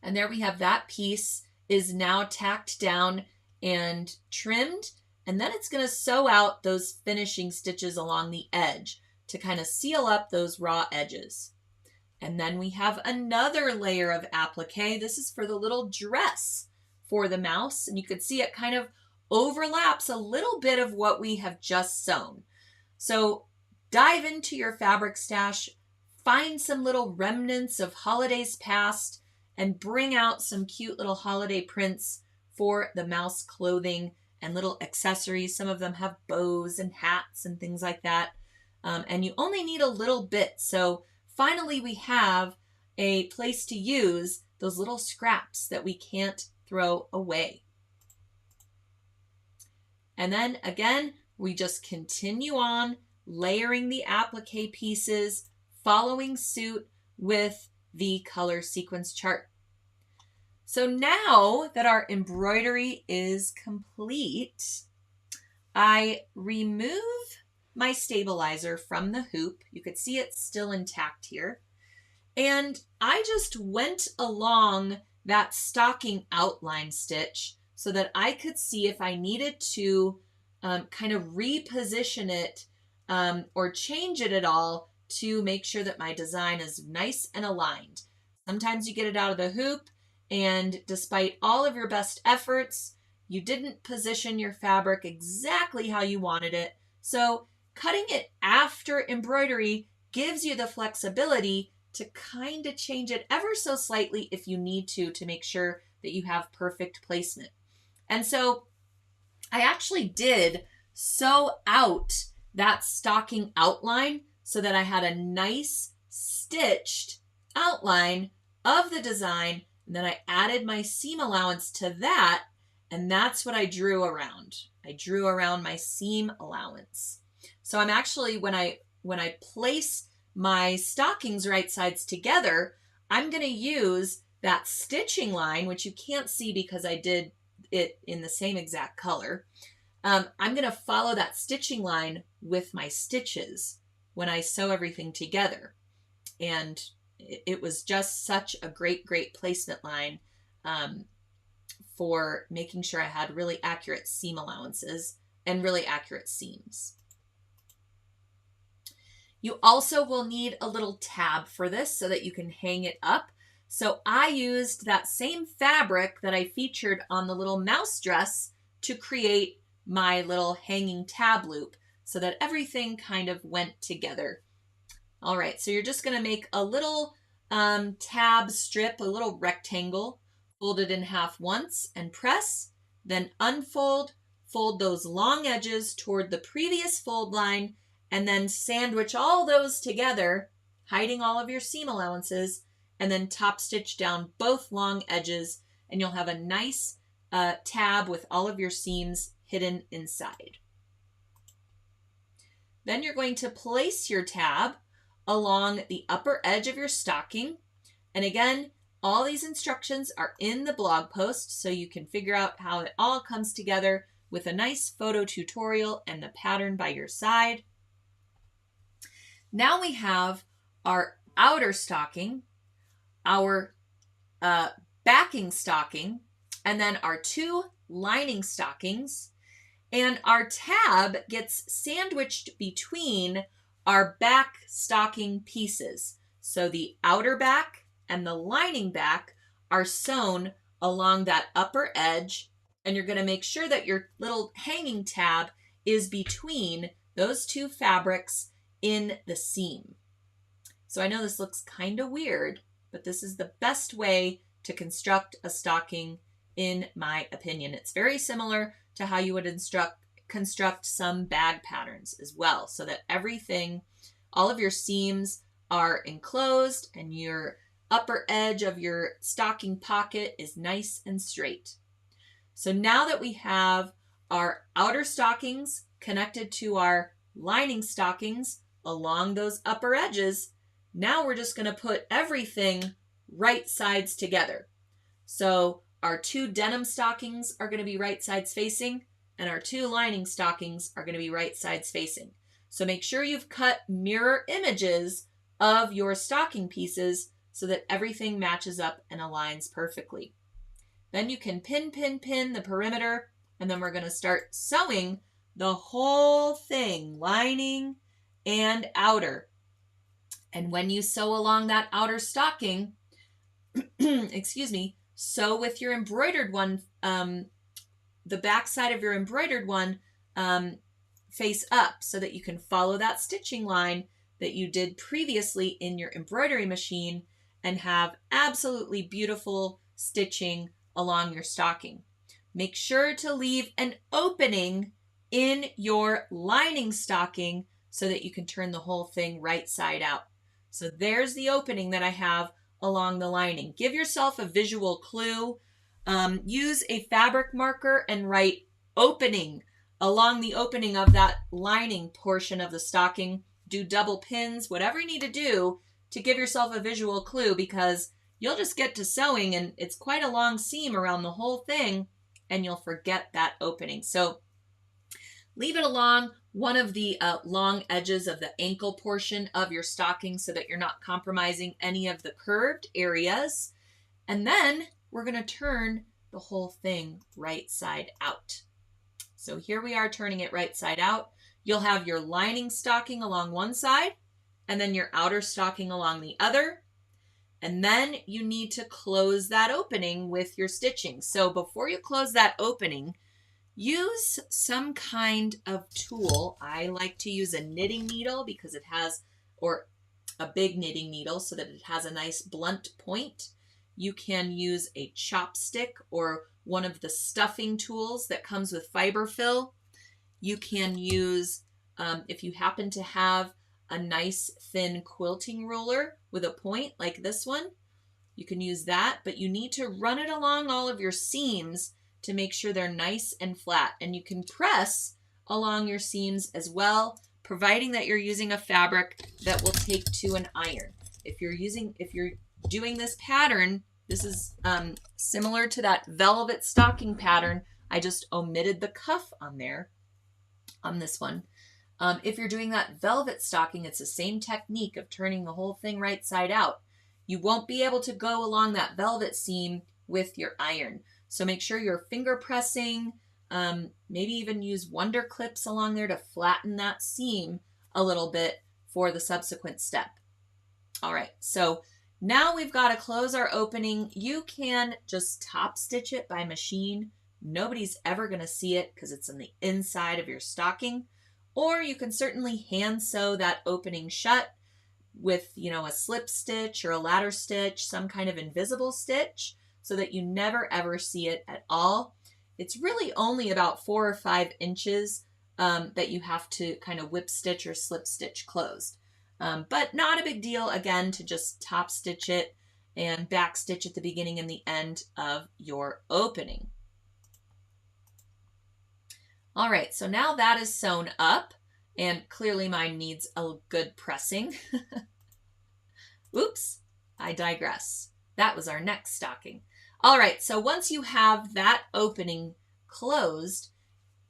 And there we have that piece is now tacked down and trimmed, and then it's going to sew out those finishing stitches along the edge to kind of seal up those raw edges. And then we have another layer of applique. This is for the little dress for the mouse, and you could see it kind of overlaps a little bit of what we have just sewn. So dive into your fabric stash, find some little remnants of holidays past, and bring out some cute little holiday prints for the mouse clothing and little accessories. Some of them have bows and hats and things like that. And you only need a little bit. So finally we have a place to use those little scraps that we can't throw away. And then again, we just continue on layering the applique pieces, following suit with the color sequence chart. So now that our embroidery is complete, I remove my stabilizer from the hoop. You could see it's still intact here. And I just went along that stocking outline stitch so that I could see if I needed to kind of reposition it or change it at all to make sure that my design is nice and aligned. Sometimes you get it out of the hoop, and despite all of your best efforts, you didn't position your fabric exactly how you wanted it. So cutting it after embroidery gives you the flexibility to kind of change it ever so slightly if you need to make sure that you have perfect placement. And so I actually did sew out that stocking outline so that I had a nice stitched outline of the design, and then I added my seam allowance to that, and that's what I drew around. I drew around my seam allowance. So I'm actually, when I place my stockings right sides together, I'm going to use that stitching line, which you can't see because I did it in the same exact color. I'm going to follow that stitching line with my stitches when I sew everything together. And it was just such a great placement line for making sure I had really accurate seam allowances and really accurate seams. You also will need a little tab for this so that you can hang it up. So I used that same fabric that I featured on the little mouse dress to create my little hanging tab loop so that everything kind of went together. All right, so you're just going to make a little tab strip, a little rectangle, fold it in half once and press, then unfold, fold those long edges toward the previous fold line, and then sandwich all those together, hiding all of your seam allowances, and then top stitch down both long edges, and you'll have a nice tab with all of your seams hidden inside. Then you're going to place your tab along the upper edge of your stocking. And again, all these instructions are in the blog post, so you can figure out how it all comes together with a nice photo tutorial and the pattern by your side. Now we have our outer stocking, our backing stocking, and then our two lining stockings. And our tab gets sandwiched between our back stocking pieces. So the outer back and the lining back are sewn along that upper edge, and you're going to make sure that your little hanging tab is between those two fabrics in the seam. So I know this looks kind of weird, but this is the best way to construct a stocking in my opinion. It's very similar to how you would construct some bag patterns as well, so that everything, all of your seams are enclosed and your upper edge of your stocking pocket is nice and straight. So now that we have our outer stockings connected to our lining stockings along those upper edges, now we're just going to put everything right sides together. So our two denim stockings are going to be right sides facing, and our two lining stockings are going to be right sides facing. So make sure you've cut mirror images of your stocking pieces so that everything matches up and aligns perfectly. Then you can pin the perimeter, and then we're going to start sewing the whole thing, lining and outer. And when you sew along that outer stocking, excuse me, sew with your embroidered one, the back side of your embroidered one face up so that you can follow that stitching line that you did previously in your embroidery machine and have absolutely beautiful stitching along your stocking. Make sure to leave an opening in your lining stocking so that you can turn the whole thing right side out. So there's the opening that I have along the lining. Give yourself a visual clue. Use a fabric marker and write opening along the opening of that lining portion of the stocking. Do double pins, whatever you need to do to give yourself a visual clue, because you'll just get to sewing and it's quite a long seam around the whole thing and you'll forget that opening. So leave it along one of the long edges of the ankle portion of your stocking so that you're not compromising any of the curved areas. And then we're going to turn the whole thing right side out. So here we are turning it right side out. You'll have your lining stocking along one side and then your outer stocking along the other. And then you need to close that opening with your stitching. So before you close that opening, use some kind of tool. I like to use a knitting needle because it has, or a big knitting needle so that it has a nice blunt point. You can use a chopstick or one of the stuffing tools that comes with fiber fill. You can use, if you happen to have a nice thin quilting ruler with a point like this one, you can use that, but you need to run it along all of your seams to make sure they're nice and flat. And you can press along your seams as well, providing that you're using a fabric that will take to an iron. If you're doing this pattern, this is similar to that velvet stocking pattern. I just omitted the cuff on there on this one. If you're doing that velvet stocking, it's the same technique of turning the whole thing right side out. You won't be able to go along that velvet seam with your iron. So make sure you're finger pressing, maybe even use wonder clips along there to flatten that seam a little bit for the subsequent step. All right, so now we've got to close our opening. You can just top stitch it by machine. Nobody's ever going to see it because it's on the inside of your stocking. Or you can certainly hand sew that opening shut with, a slip stitch or a ladder stitch, some kind of invisible stitch, so that you never ever see it at all. It's really only about 4 or 5 inches that you have to kind of whip stitch or slip stitch closed. But not a big deal, again, to just top stitch it and back stitch at the beginning and the end of your opening. All right, so now that is sewn up, and clearly mine needs a good pressing. Oops, I digress. That was our next stocking. All right, so once you have that opening closed,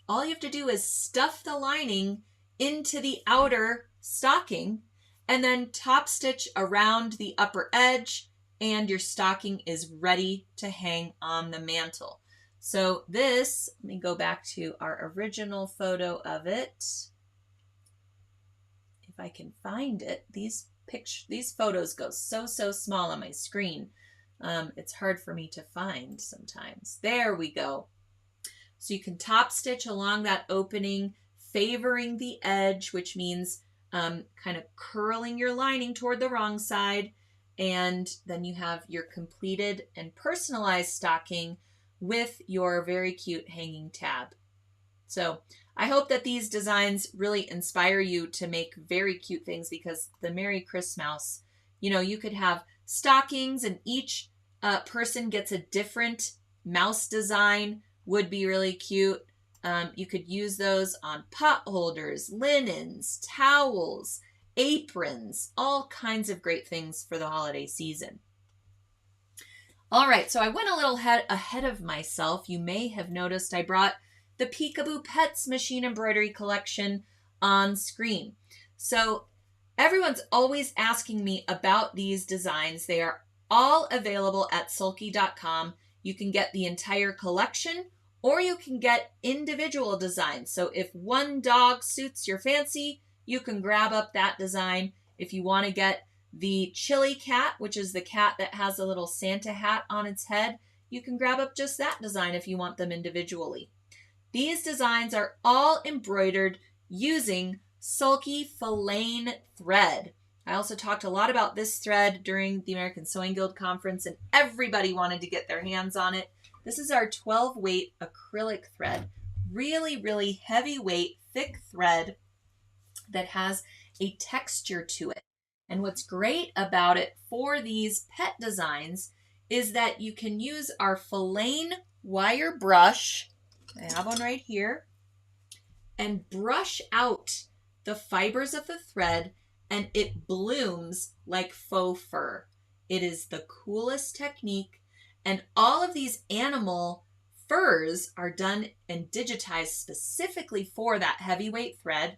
all you have to do is stuff the lining into the outer stocking and then top stitch around the upper edge, and your stocking is ready to hang on the mantle. So this, let me go back to our original photo of it. If I can find it, these photos go so small on my screen. It's hard for me to find sometimes. There we go. So you can top stitch along that opening, favoring the edge, which means kind of curling your lining toward the wrong side. And then you have your completed and personalized stocking with your very cute hanging tab. So I hope that these designs really inspire you to make very cute things, because the Merry Kris-Mouse, you could have stockings and each person gets a different mouse design, would be really cute. You could use those on pot holders, linens, towels, aprons, all kinds of great things for the holiday season. All right, so I went a little ahead of myself. You may have noticed I brought the Peekaboo Pets machine embroidery collection on screen. So everyone's always asking me about these designs. They are all available at sulky.com. You can get the entire collection, or you can get individual designs. So if one dog suits your fancy, you can grab up that design. If you want to get the chili cat, which is the cat that has a little Santa hat on its head, you can grab up just that design if you want them individually. These designs are all embroidered using Sulky filaine thread. I also talked a lot about this thread during the American Sewing Guild conference, and everybody wanted to get their hands on it. This is our 12 weight acrylic thread. Really heavyweight, thick thread that has a texture to it. And what's great about it for these pet designs is that you can use our filaine wire brush, I have one right here, and brush out the fibers of the thread, and it blooms like faux fur. It is the coolest technique, and all of these animal furs are done and digitized specifically for that heavyweight thread.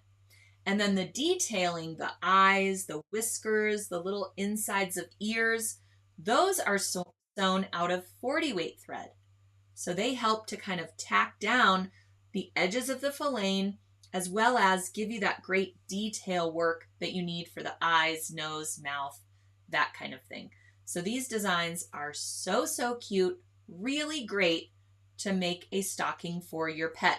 And then the detailing, the eyes, the whiskers, the little insides of ears, those are sewn out of 40 weight thread. So they help to kind of tack down the edges of the filane, as well as give you that great detail work that you need for the eyes, nose, mouth, that kind of thing. So these designs are so, so cute, really great to make a stocking for your pet.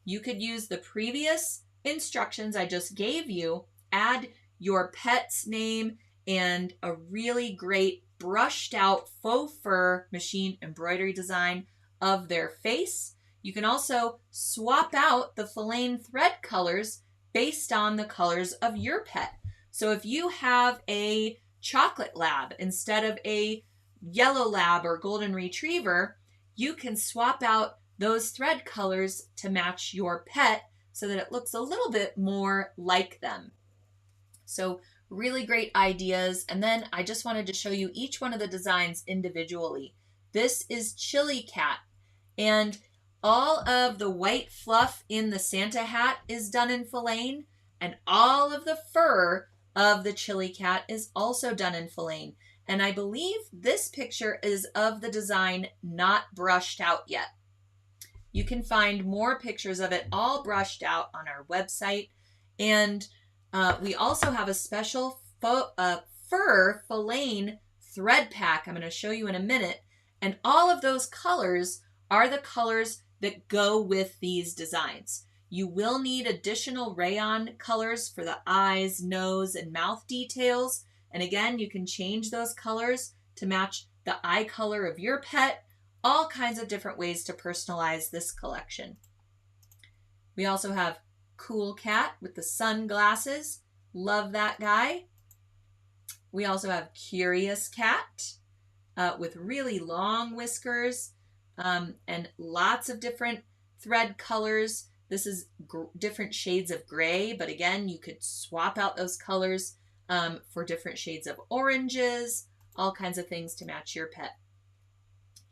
You could use the previous instructions I just gave you, add your pet's name and a really great brushed out faux fur machine embroidery design of their face. You can also swap out the filane thread colors based on the colors of your pet. So if you have a chocolate lab instead of a yellow lab or golden retriever, you can swap out those thread colors to match your pet so that it looks a little bit more like them. So really great ideas. And then I just wanted to show you each one of the designs individually. This is Chili Cat, and all of the white fluff in the Santa hat is done in filane, and all of the fur of the Chili Cat is also done in filane. And I believe this picture is of the design not brushed out yet. You can find more pictures of it all brushed out on our website. And we also have a special fur filane thread pack I'm going to show you in a minute. And all of those colors are the colors that go with these designs. You will need additional rayon colors for the eyes, nose, and mouth details. And again, you can change those colors to match the eye color of your pet. All kinds of different ways to personalize this collection. We also have Cool Cat with the sunglasses. Love that guy. We also have Curious Cat with really long whiskers and lots of different thread colors. This is different shades of gray, but again, you could swap out those colors for different shades of oranges, all kinds of things to match your pet.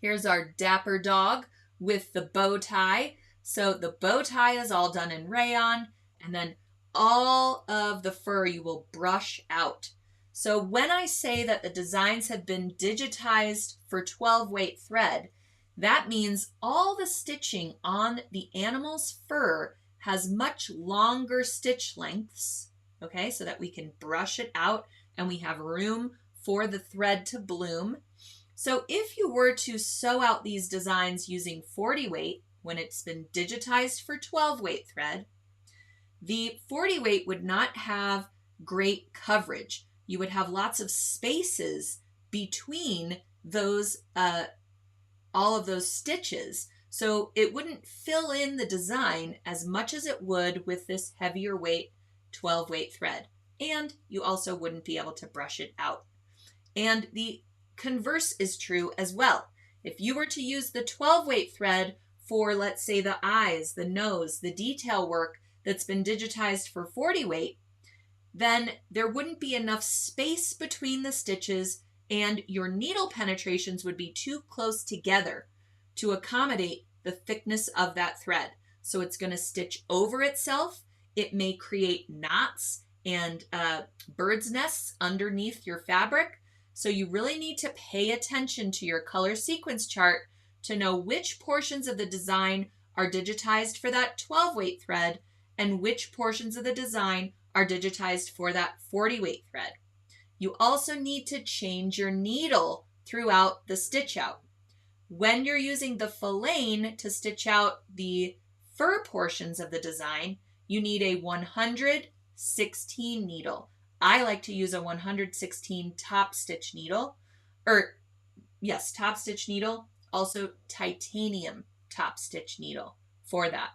Here's our dapper dog with the bow tie. So the bow tie is all done in rayon, and then all of the fur you will brush out. So when I say that the designs have been digitized for 12 weight thread, that means all the stitching on the animal's fur has much longer stitch lengths, okay, so that we can brush it out and we have room for the thread to bloom. So if you were to sew out these designs using 40 weight, when it's been digitized for 12 weight thread, the 40 weight would not have great coverage. You would have lots of spaces between those, all of those stitches. So it wouldn't fill in the design as much as it would with this heavier weight 12 weight thread. And you also wouldn't be able to brush it out. And the converse is true as well. If you were to use the 12 weight thread for, let's say, the eyes, the nose, the detail work that's been digitized for 40 weight, then there wouldn't be enough space between the stitches and your needle penetrations would be too close together to accommodate the thickness of that thread. So it's going to stitch over itself. It may create knots and bird's nests underneath your fabric. So you really need to pay attention to your color sequence chart to know which portions of the design are digitized for that 12 weight thread and which portions of the design are digitized for that 40 weight thread. You also need to change your needle throughout the stitch out. When you're using the filane to stitch out the fur portions of the design, you need a 116 needle. I like to use a 116 top stitch needle, top stitch needle, also titanium top stitch needle for that.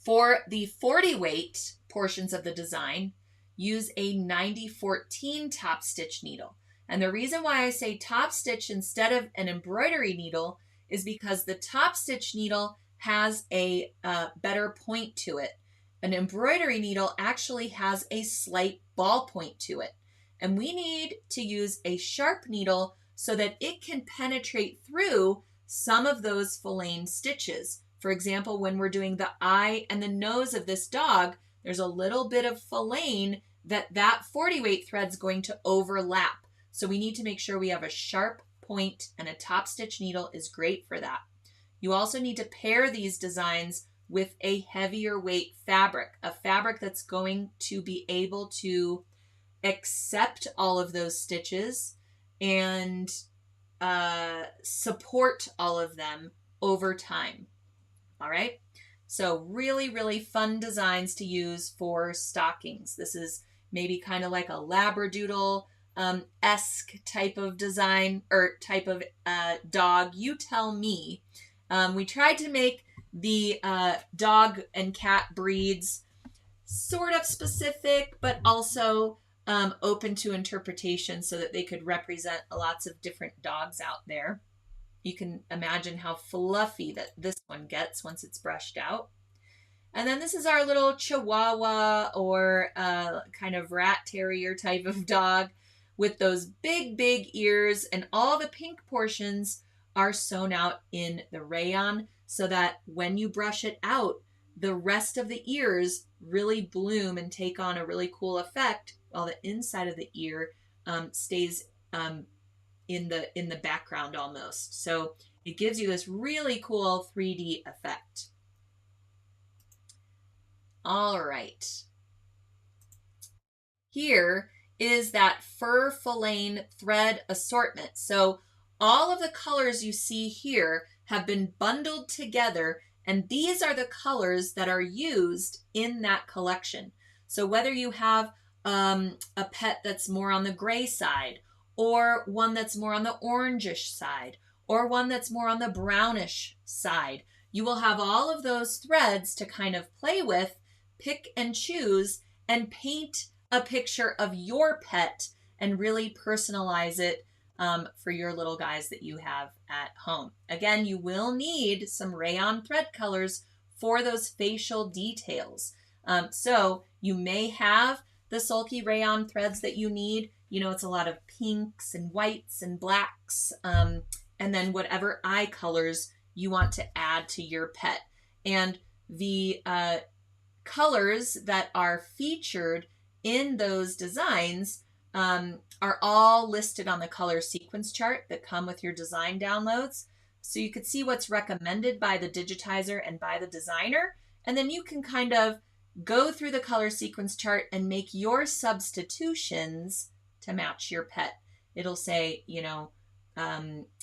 For the 40 weight portions of the design, use a 9014 top stitch needle. And the reason why I say top stitch instead of an embroidery needle is because the top stitch needle has a better point to it. An embroidery needle actually has a slight ball point to it. And we need to use a sharp needle so that it can penetrate through some of those filane stitches. For example, when we're doing the eye and the nose of this dog, there's a little bit of filane that 40 weight thread's going to overlap. So we need to make sure we have a sharp point, and a top stitch needle is great for that. You also need to pair these designs with a heavier weight fabric, a fabric that's going to be able to accept all of those stitches and support all of them over time. All right. So really, really fun designs to use for stockings. This is maybe kind of like a Labradoodle esque type of design or type of dog. You tell me. We tried to make the dog and cat breeds sort of specific, but also open to interpretation so that they could represent lots of different dogs out there. You can imagine how fluffy that this one gets once it's brushed out. And then this is our little Chihuahua or kind of rat terrier type of dog with those big, big ears, and all the pink portions are sewn out in the rayon so that when you brush it out, the rest of the ears really bloom and take on a really cool effect, while the inside of the ear stays in the background almost. So it gives you this really cool 3D effect. All right. Here is that fur filane thread assortment. So all of the colors you see here have been bundled together, and these are the colors that are used in that collection. So whether you have a pet that's more on the gray side, or one that's more on the orangish side, or one that's more on the brownish side, you will have all of those threads to kind of play with, pick and choose, and paint a picture of your pet and really personalize it for your little guys that you have at home. Again, you will need some rayon thread colors for those facial details. So you may have the Sulky rayon threads that you need. You know, it's a lot of pinks and whites and blacks, and then whatever eye colors you want to add to your pet. And the colors that are featured in those designs are all listed on the color sequence chart that come with your design downloads. So you could see what's recommended by the digitizer and by the designer. And then you can kind of go through the color sequence chart and make your substitutions to match your pet. It'll say, you know,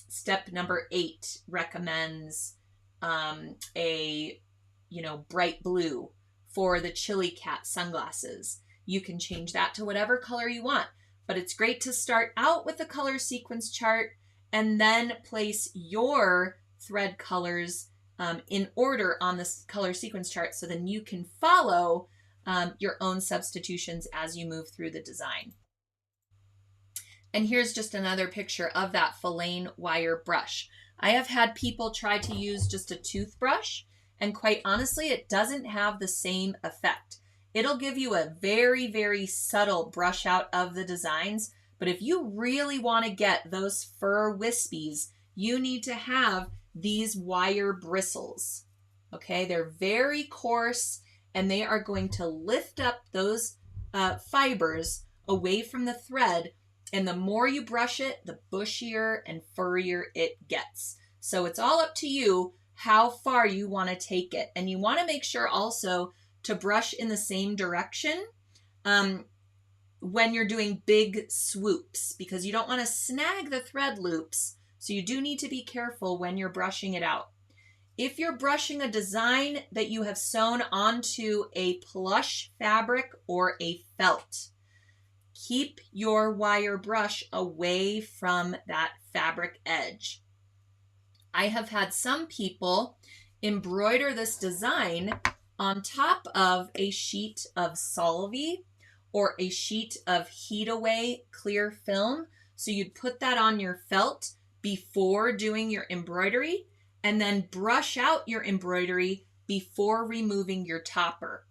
step number 8 recommends a, you know, bright blue for the chili cat sunglasses. You can change that to whatever color you want, but it's great to start out with the color sequence chart and then place your thread colors in order on this color sequence chart, so then you can follow your own substitutions as you move through the design. And here's just another picture of that filane wire brush. I have had people try to use just a toothbrush, and quite honestly, it doesn't have the same effect. It'll give you a very, very subtle brush out of the designs, but if you really want to get those fur wispies, you need to have these wire bristles. Okay, they're very coarse, and they are going to lift up those fibers away from the thread, and the more you brush it, the bushier and furrier it gets. So it's all up to you how far you want to take it. And you want to make sure also to brush in the same direction when you're doing big swoops, because you don't want to snag the thread loops. So you do need to be careful when you're brushing it out. If you're brushing a design that you have sewn onto a plush fabric or a felt, keep your wire brush away from that fabric edge. I have had some people embroider this design on top of a sheet of Solvay or a sheet of Heat Away clear film. So you'd put that on your felt before doing your embroidery, and then brush out your embroidery before removing your topper.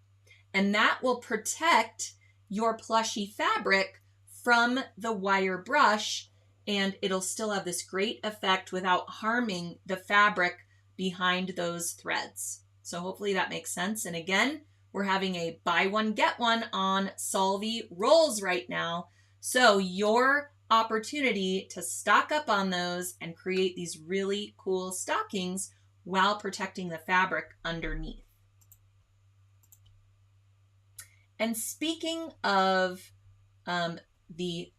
And that will protect your plushy fabric from the wire brush and it'll still have this great effect without harming the fabric behind those threads. So hopefully that makes sense. And again, we're having a buy one, get one on Solvy rolls right now. So your opportunity to stock up on those and create these really cool stockings while protecting the fabric underneath. And speaking of the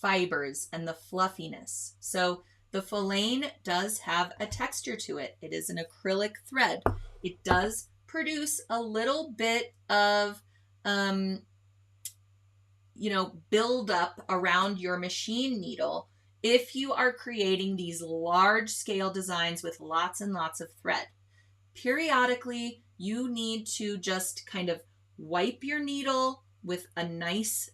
fibers and the fluffiness, so the Faux does have a texture to it. It is an acrylic thread. It does produce a little bit of, build up around your machine needle if you are creating these large scale designs with lots and lots of thread. Periodically, you need to just kind of wipe your needle with a nice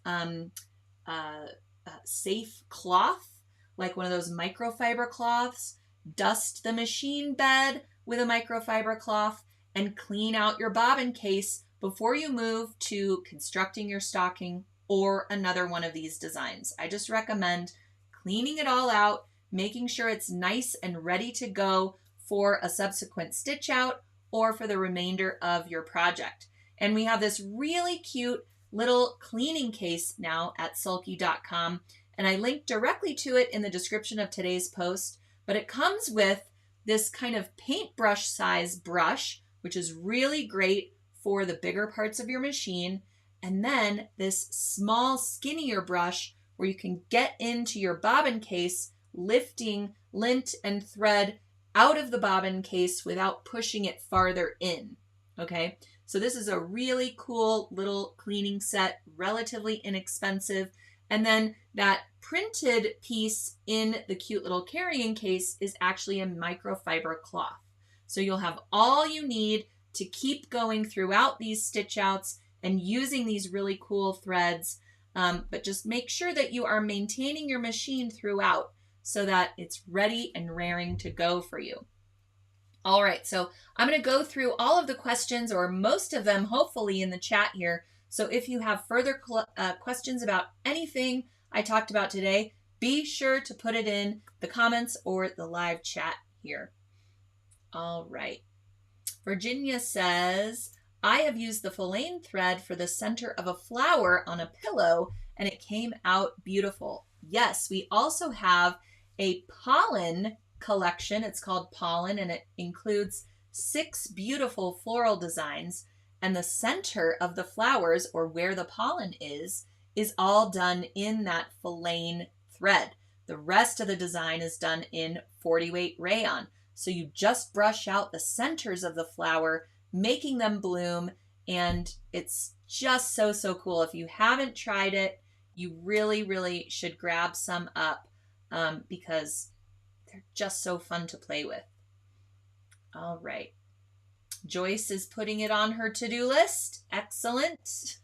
safe cloth, like one of those microfiber cloths. Dust the machine bed with a microfiber cloth and clean out your bobbin case before you move to constructing your stocking or another one of these designs. I just recommend cleaning it all out, making sure it's nice and ready to go for a subsequent stitch out or for the remainder of your project. And we have this really cute little cleaning case now at sulky.com, and I linked directly to it in the description of today's post, but it comes with this kind of paintbrush size brush, which is really great for the bigger parts of your machine, and then this small skinnier brush where you can get into your bobbin case, lifting lint and thread out of the bobbin case without pushing it farther in. Okay, so this is a really cool little cleaning set, relatively inexpensive. And then that printed piece in the cute little carrying case is actually a microfiber cloth. So you'll have all you need to keep going throughout these stitch outs and using these really cool threads. But just make sure that you are maintaining your machine throughout so that it's ready and raring to go for you. All right, so I'm going to go through all of the questions, or most of them, hopefully, in the chat here. So if you have further questions about anything I talked about today, be sure to put it in the comments or the live chat here. All right. Virginia says, I have used the Faux thread for the center of a flower on a pillow, and it came out beautiful. Yes, we also have a pollen collection. It's called Pollen, and it includes 6 beautiful floral designs, and the center of the flowers, or where the pollen is all done in that Faux thread. The rest of the design is done in 40 weight rayon. So you just brush out the centers of the flower, making them bloom, and it's just so cool. If you haven't tried it, you really should grab some up because they're just so fun to play with. All right. Joyce is putting it on her to-do list. Excellent.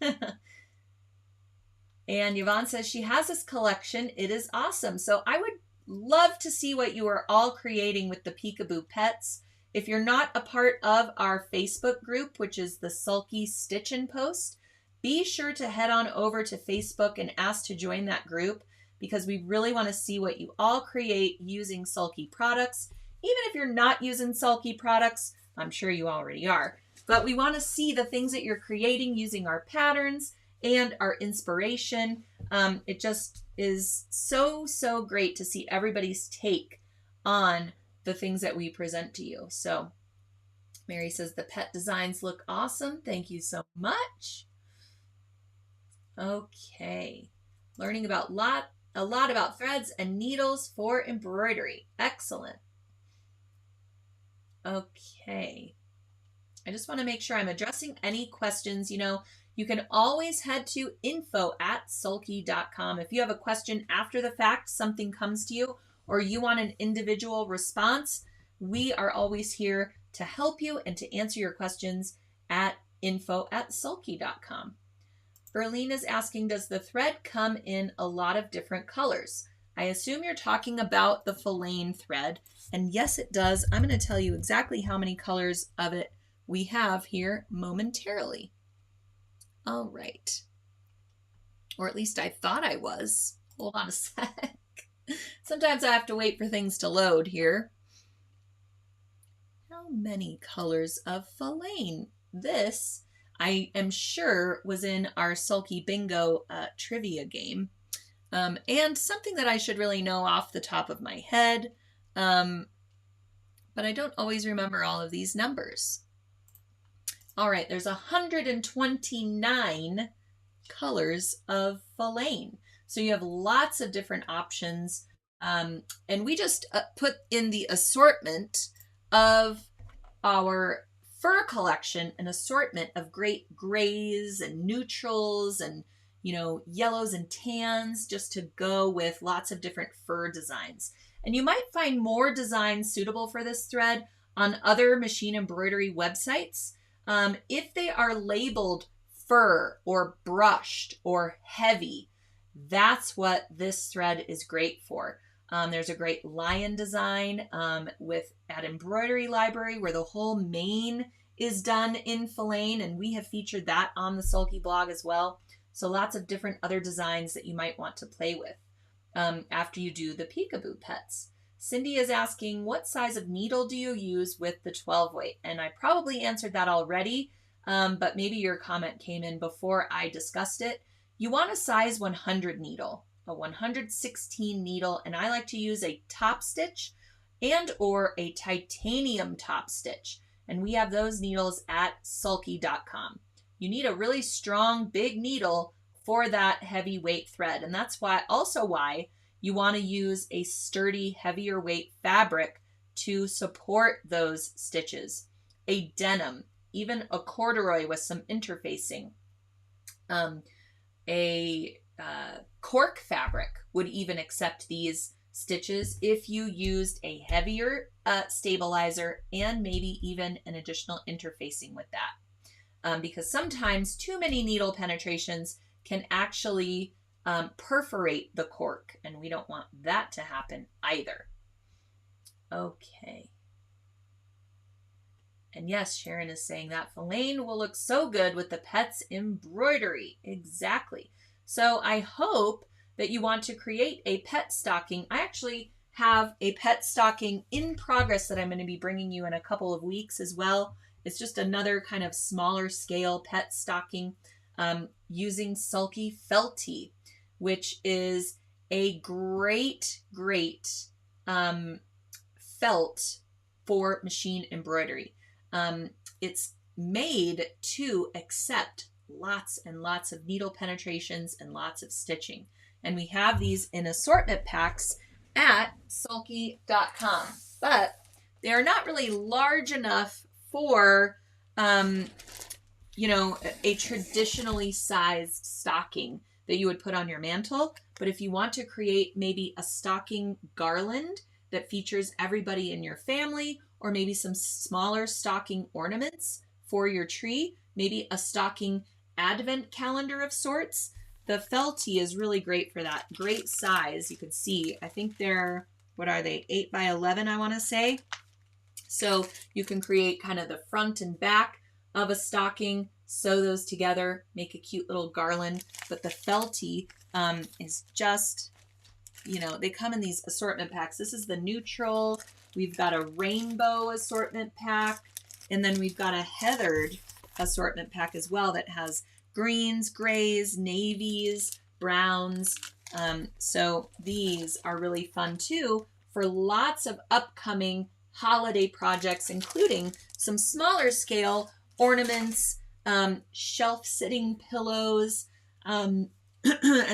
And Yvonne says she has this collection. It is awesome. So I would love to see what you are all creating with the Peekaboo Pets. If you're not a part of our Facebook group, which is the Sulky Stitch and Post, be sure to head on over to Facebook and ask to join that group, because we really want to see what you all create using Sulky products. Even if you're not using Sulky products, I'm sure you already are, but we want to see the things that you're creating using our patterns and our inspiration. It just is so great to see everybody's take on the things that we present to you. So Mary says the pet designs look awesome. Thank you so much. Okay. Learning about a lot about threads and needles for embroidery. Excellent. Okay. I just want to make sure I'm addressing any questions. You know, you can always head to info@sulky.com. If you have a question after the fact, something comes to you, or you want an individual response, we are always here to help you and to answer your questions at info@sulky.com. Berlin is asking, does the thread come in a lot of different colors? I assume you're talking about the Faux thread, and yes, it does. I'm going to tell you exactly how many colors of it we have here momentarily. All right. Or at least I thought I was. Hold on a sec. Sometimes I have to wait for things to load here. How many colors of Faline? This, I am sure, was in our Sulky Bingo trivia game. And something that I should really know off the top of my head, but I don't always remember all of these numbers. All right, there's 129 colors of Faline. So you have lots of different options. And we just put in the assortment of our fur collection an assortment of great grays and neutrals and, you know, yellows and tans just to go with lots of different fur designs. And you might find more designs suitable for this thread on other machine embroidery websites. If they are labeled fur or brushed or heavy, that's what this thread is great for. There's a great lion design at Embroidery Library where the whole mane is done in Faline, and we have featured that on the Sulky blog as well. So lots of different other designs that you might want to play with after you do the peekaboo pets. Cindy is asking, what size of needle do you use with the 12 weight? And I probably answered that already, but maybe your comment came in before I discussed it. You want a size 100 needle, a 116 needle, and I like to use a top stitch and or a titanium top stitch. And we have those needles at sulky.com. You need a really strong, big needle for that heavy weight thread. And that's why you want to use a sturdy, heavier weight fabric to support those stitches. A denim, even a corduroy with some interfacing. A cork fabric would even accept these stitches if you used a heavier stabilizer and maybe even an additional interfacing with that. Because sometimes too many needle penetrations can actually perforate the cork, and we don't want that to happen either. Okay. And yes, Sharon is saying that Faline will look so good with the pet's embroidery. Exactly. So I hope that you want to create a pet stocking. I actually have a pet stocking in progress that I'm going to be bringing you in a couple of weeks as well. It's just another kind of smaller scale pet stocking using Sulky Felty, which is a great felt for machine embroidery. It's made to accept lots and lots of needle penetrations and lots of stitching. And we have these in assortment packs at sulky.com, but they are not really large enough for, you know, a traditionally sized stocking that you would put on your mantle. But if you want to create maybe a stocking garland that features everybody in your family, or maybe some smaller stocking ornaments for your tree, maybe a stocking advent calendar of sorts, the Felty is really great for that. Great size. You can see, I think they're, what are they, 8 by 11, I want to say. So you can create kind of the front and back of a stocking, sew those together, make a cute little garland. But the Felty is just, you know, they come in these assortment packs. This is the neutral. We've got a rainbow assortment pack. And then we've got a heathered assortment pack as well that has greens, grays, navies, browns. So these are really fun too for lots of upcoming holiday projects, including some smaller scale ornaments, shelf sitting pillows, and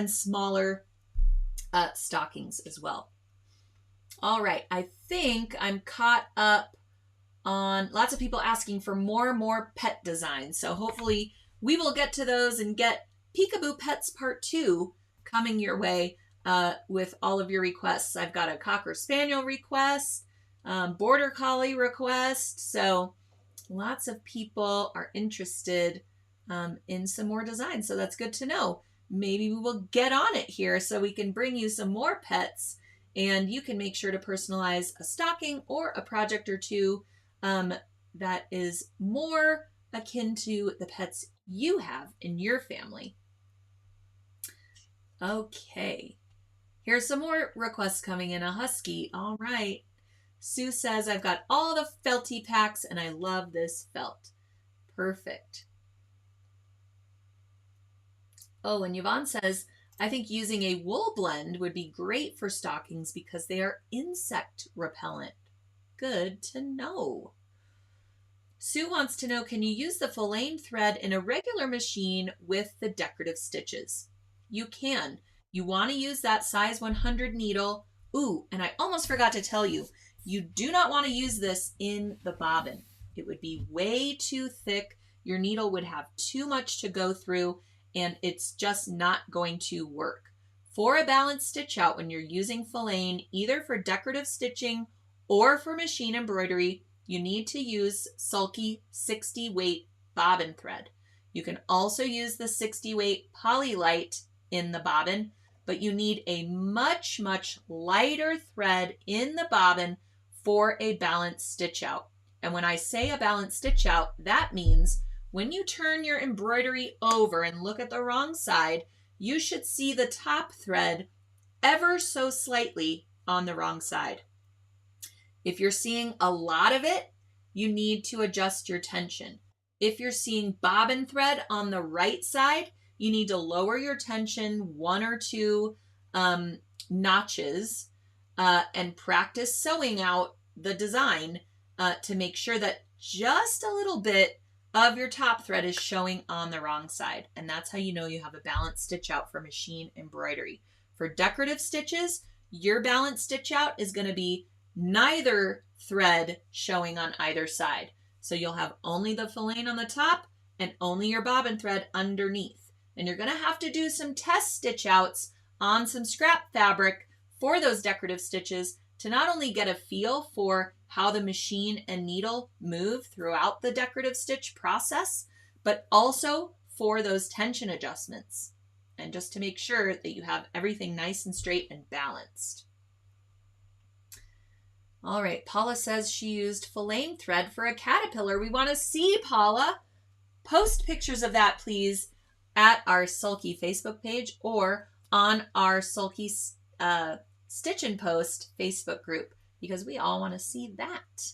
smaller stockings as well. All right, I think I'm caught up on lots of people asking for more pet designs. So hopefully we will get to those and get Peekaboo Pets Part 2 coming your way with all of your requests. I've got a Cocker Spaniel request, Border Collie request. So lots of people are interested in some more designs. So that's good to know. Maybe we will get on it here so we can bring you some more pets, and you can make sure to personalize a stocking or a project or two that is more akin to the pets you have in your family. Okay. Here's some more requests coming in. A husky. All right. Sue says, I've got all the felty packs and I love this felt. Perfect. Oh, and Yvonne says, I think using a wool blend would be great for stockings because they are insect repellent. Good to know. Sue wants to know, can you use the filaine thread in a regular machine with the decorative stitches? You can. You want to use that size 100 needle. Ooh, and I almost forgot to tell you, you do not want to use this in the bobbin. It would be way too thick. Your needle would have too much to go through, and it's just not going to work. For a balanced stitch out, when you're using filaine, either for decorative stitching or for machine embroidery, you need to use Sulky 60 weight bobbin thread. You can also use the 60 weight Poly-Lite in the bobbin, but you need a much, much lighter thread in the bobbin for a balanced stitch out. And when I say a balanced stitch out, that means when you turn your embroidery over and look at the wrong side, you should see the top thread ever so slightly on the wrong side. If you're seeing a lot of it, you need to adjust your tension. If you're seeing bobbin thread on the right side, you need to lower your tension 1 or 2 notches and practice sewing out the design to make sure that just a little bit of your top thread is showing on the wrong side. And that's how you know you have a balanced stitch out for machine embroidery. For decorative stitches, your balanced stitch out is going to be neither thread showing on either side. So you'll have only the filaine on the top and only your bobbin thread underneath. And you're going to have to do some test stitch outs on some scrap fabric for those decorative stitches to not only get a feel for how the machine and needle move throughout the decorative stitch process, but also for those tension adjustments. And just to make sure that you have everything nice and straight and balanced. All right, Paula says she used filaine thread for a caterpillar. We want to see, Paula. Post pictures of that, please, at our Sulky Facebook page or on our Sulky Stitch and Post Facebook group, because we all want to see that.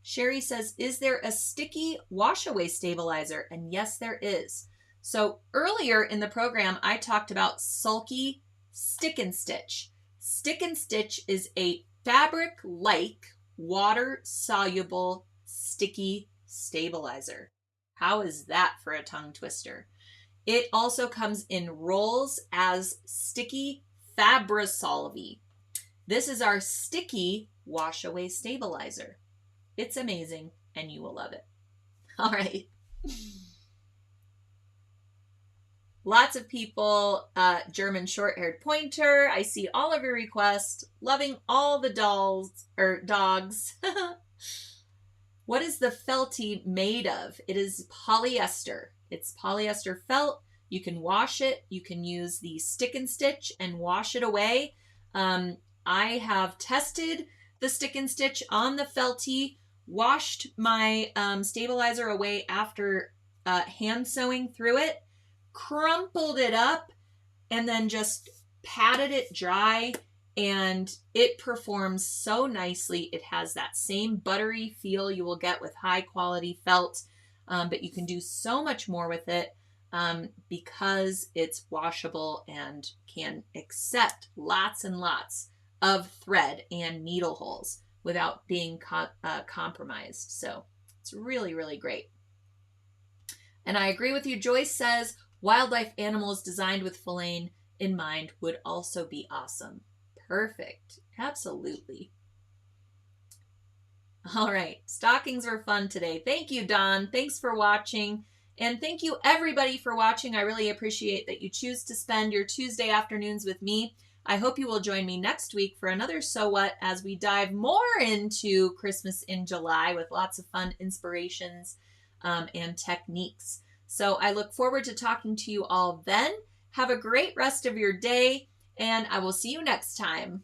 Sherry says, is there a sticky wash-away stabilizer? And yes, there is. So earlier in the program, I talked about Sulky Stick and Stitch. Stick and Stitch is a fabric-like, water-soluble, sticky stabilizer. How is that for a tongue twister? It also comes in rolls as sticky Fabri-Solvi. This is our sticky wash-away stabilizer. It's amazing, and you will love it. All right. Lots of people, German short-haired pointer. I see all of your requests. Loving all the dogs. What is the felty made of? It is polyester. It's polyester felt. You can wash it. You can use the stick and stitch and wash it away. I have tested the stick and stitch on the felty, washed my stabilizer away after hand sewing through it, crumpled it up, and then just patted it dry, and it performs so nicely. It has that same buttery feel you will get with high quality felt, but you can do so much more with it because it's washable and can accept lots and lots of thread and needle holes without being compromised. So it's really, really great. And I agree with you. Joyce says wildlife animals designed with filaine in mind would also be awesome. Perfect. Absolutely. All right. Stockings were fun today. Thank you, Don. Thanks for watching. And thank you, everybody, for watching. I really appreciate that you choose to spend your Tuesday afternoons with me. I hope you will join me next week for another So What as we dive more into Christmas in July with lots of fun inspirations and techniques. So I look forward to talking to you all then. Have a great rest of your day, and I will see you next time.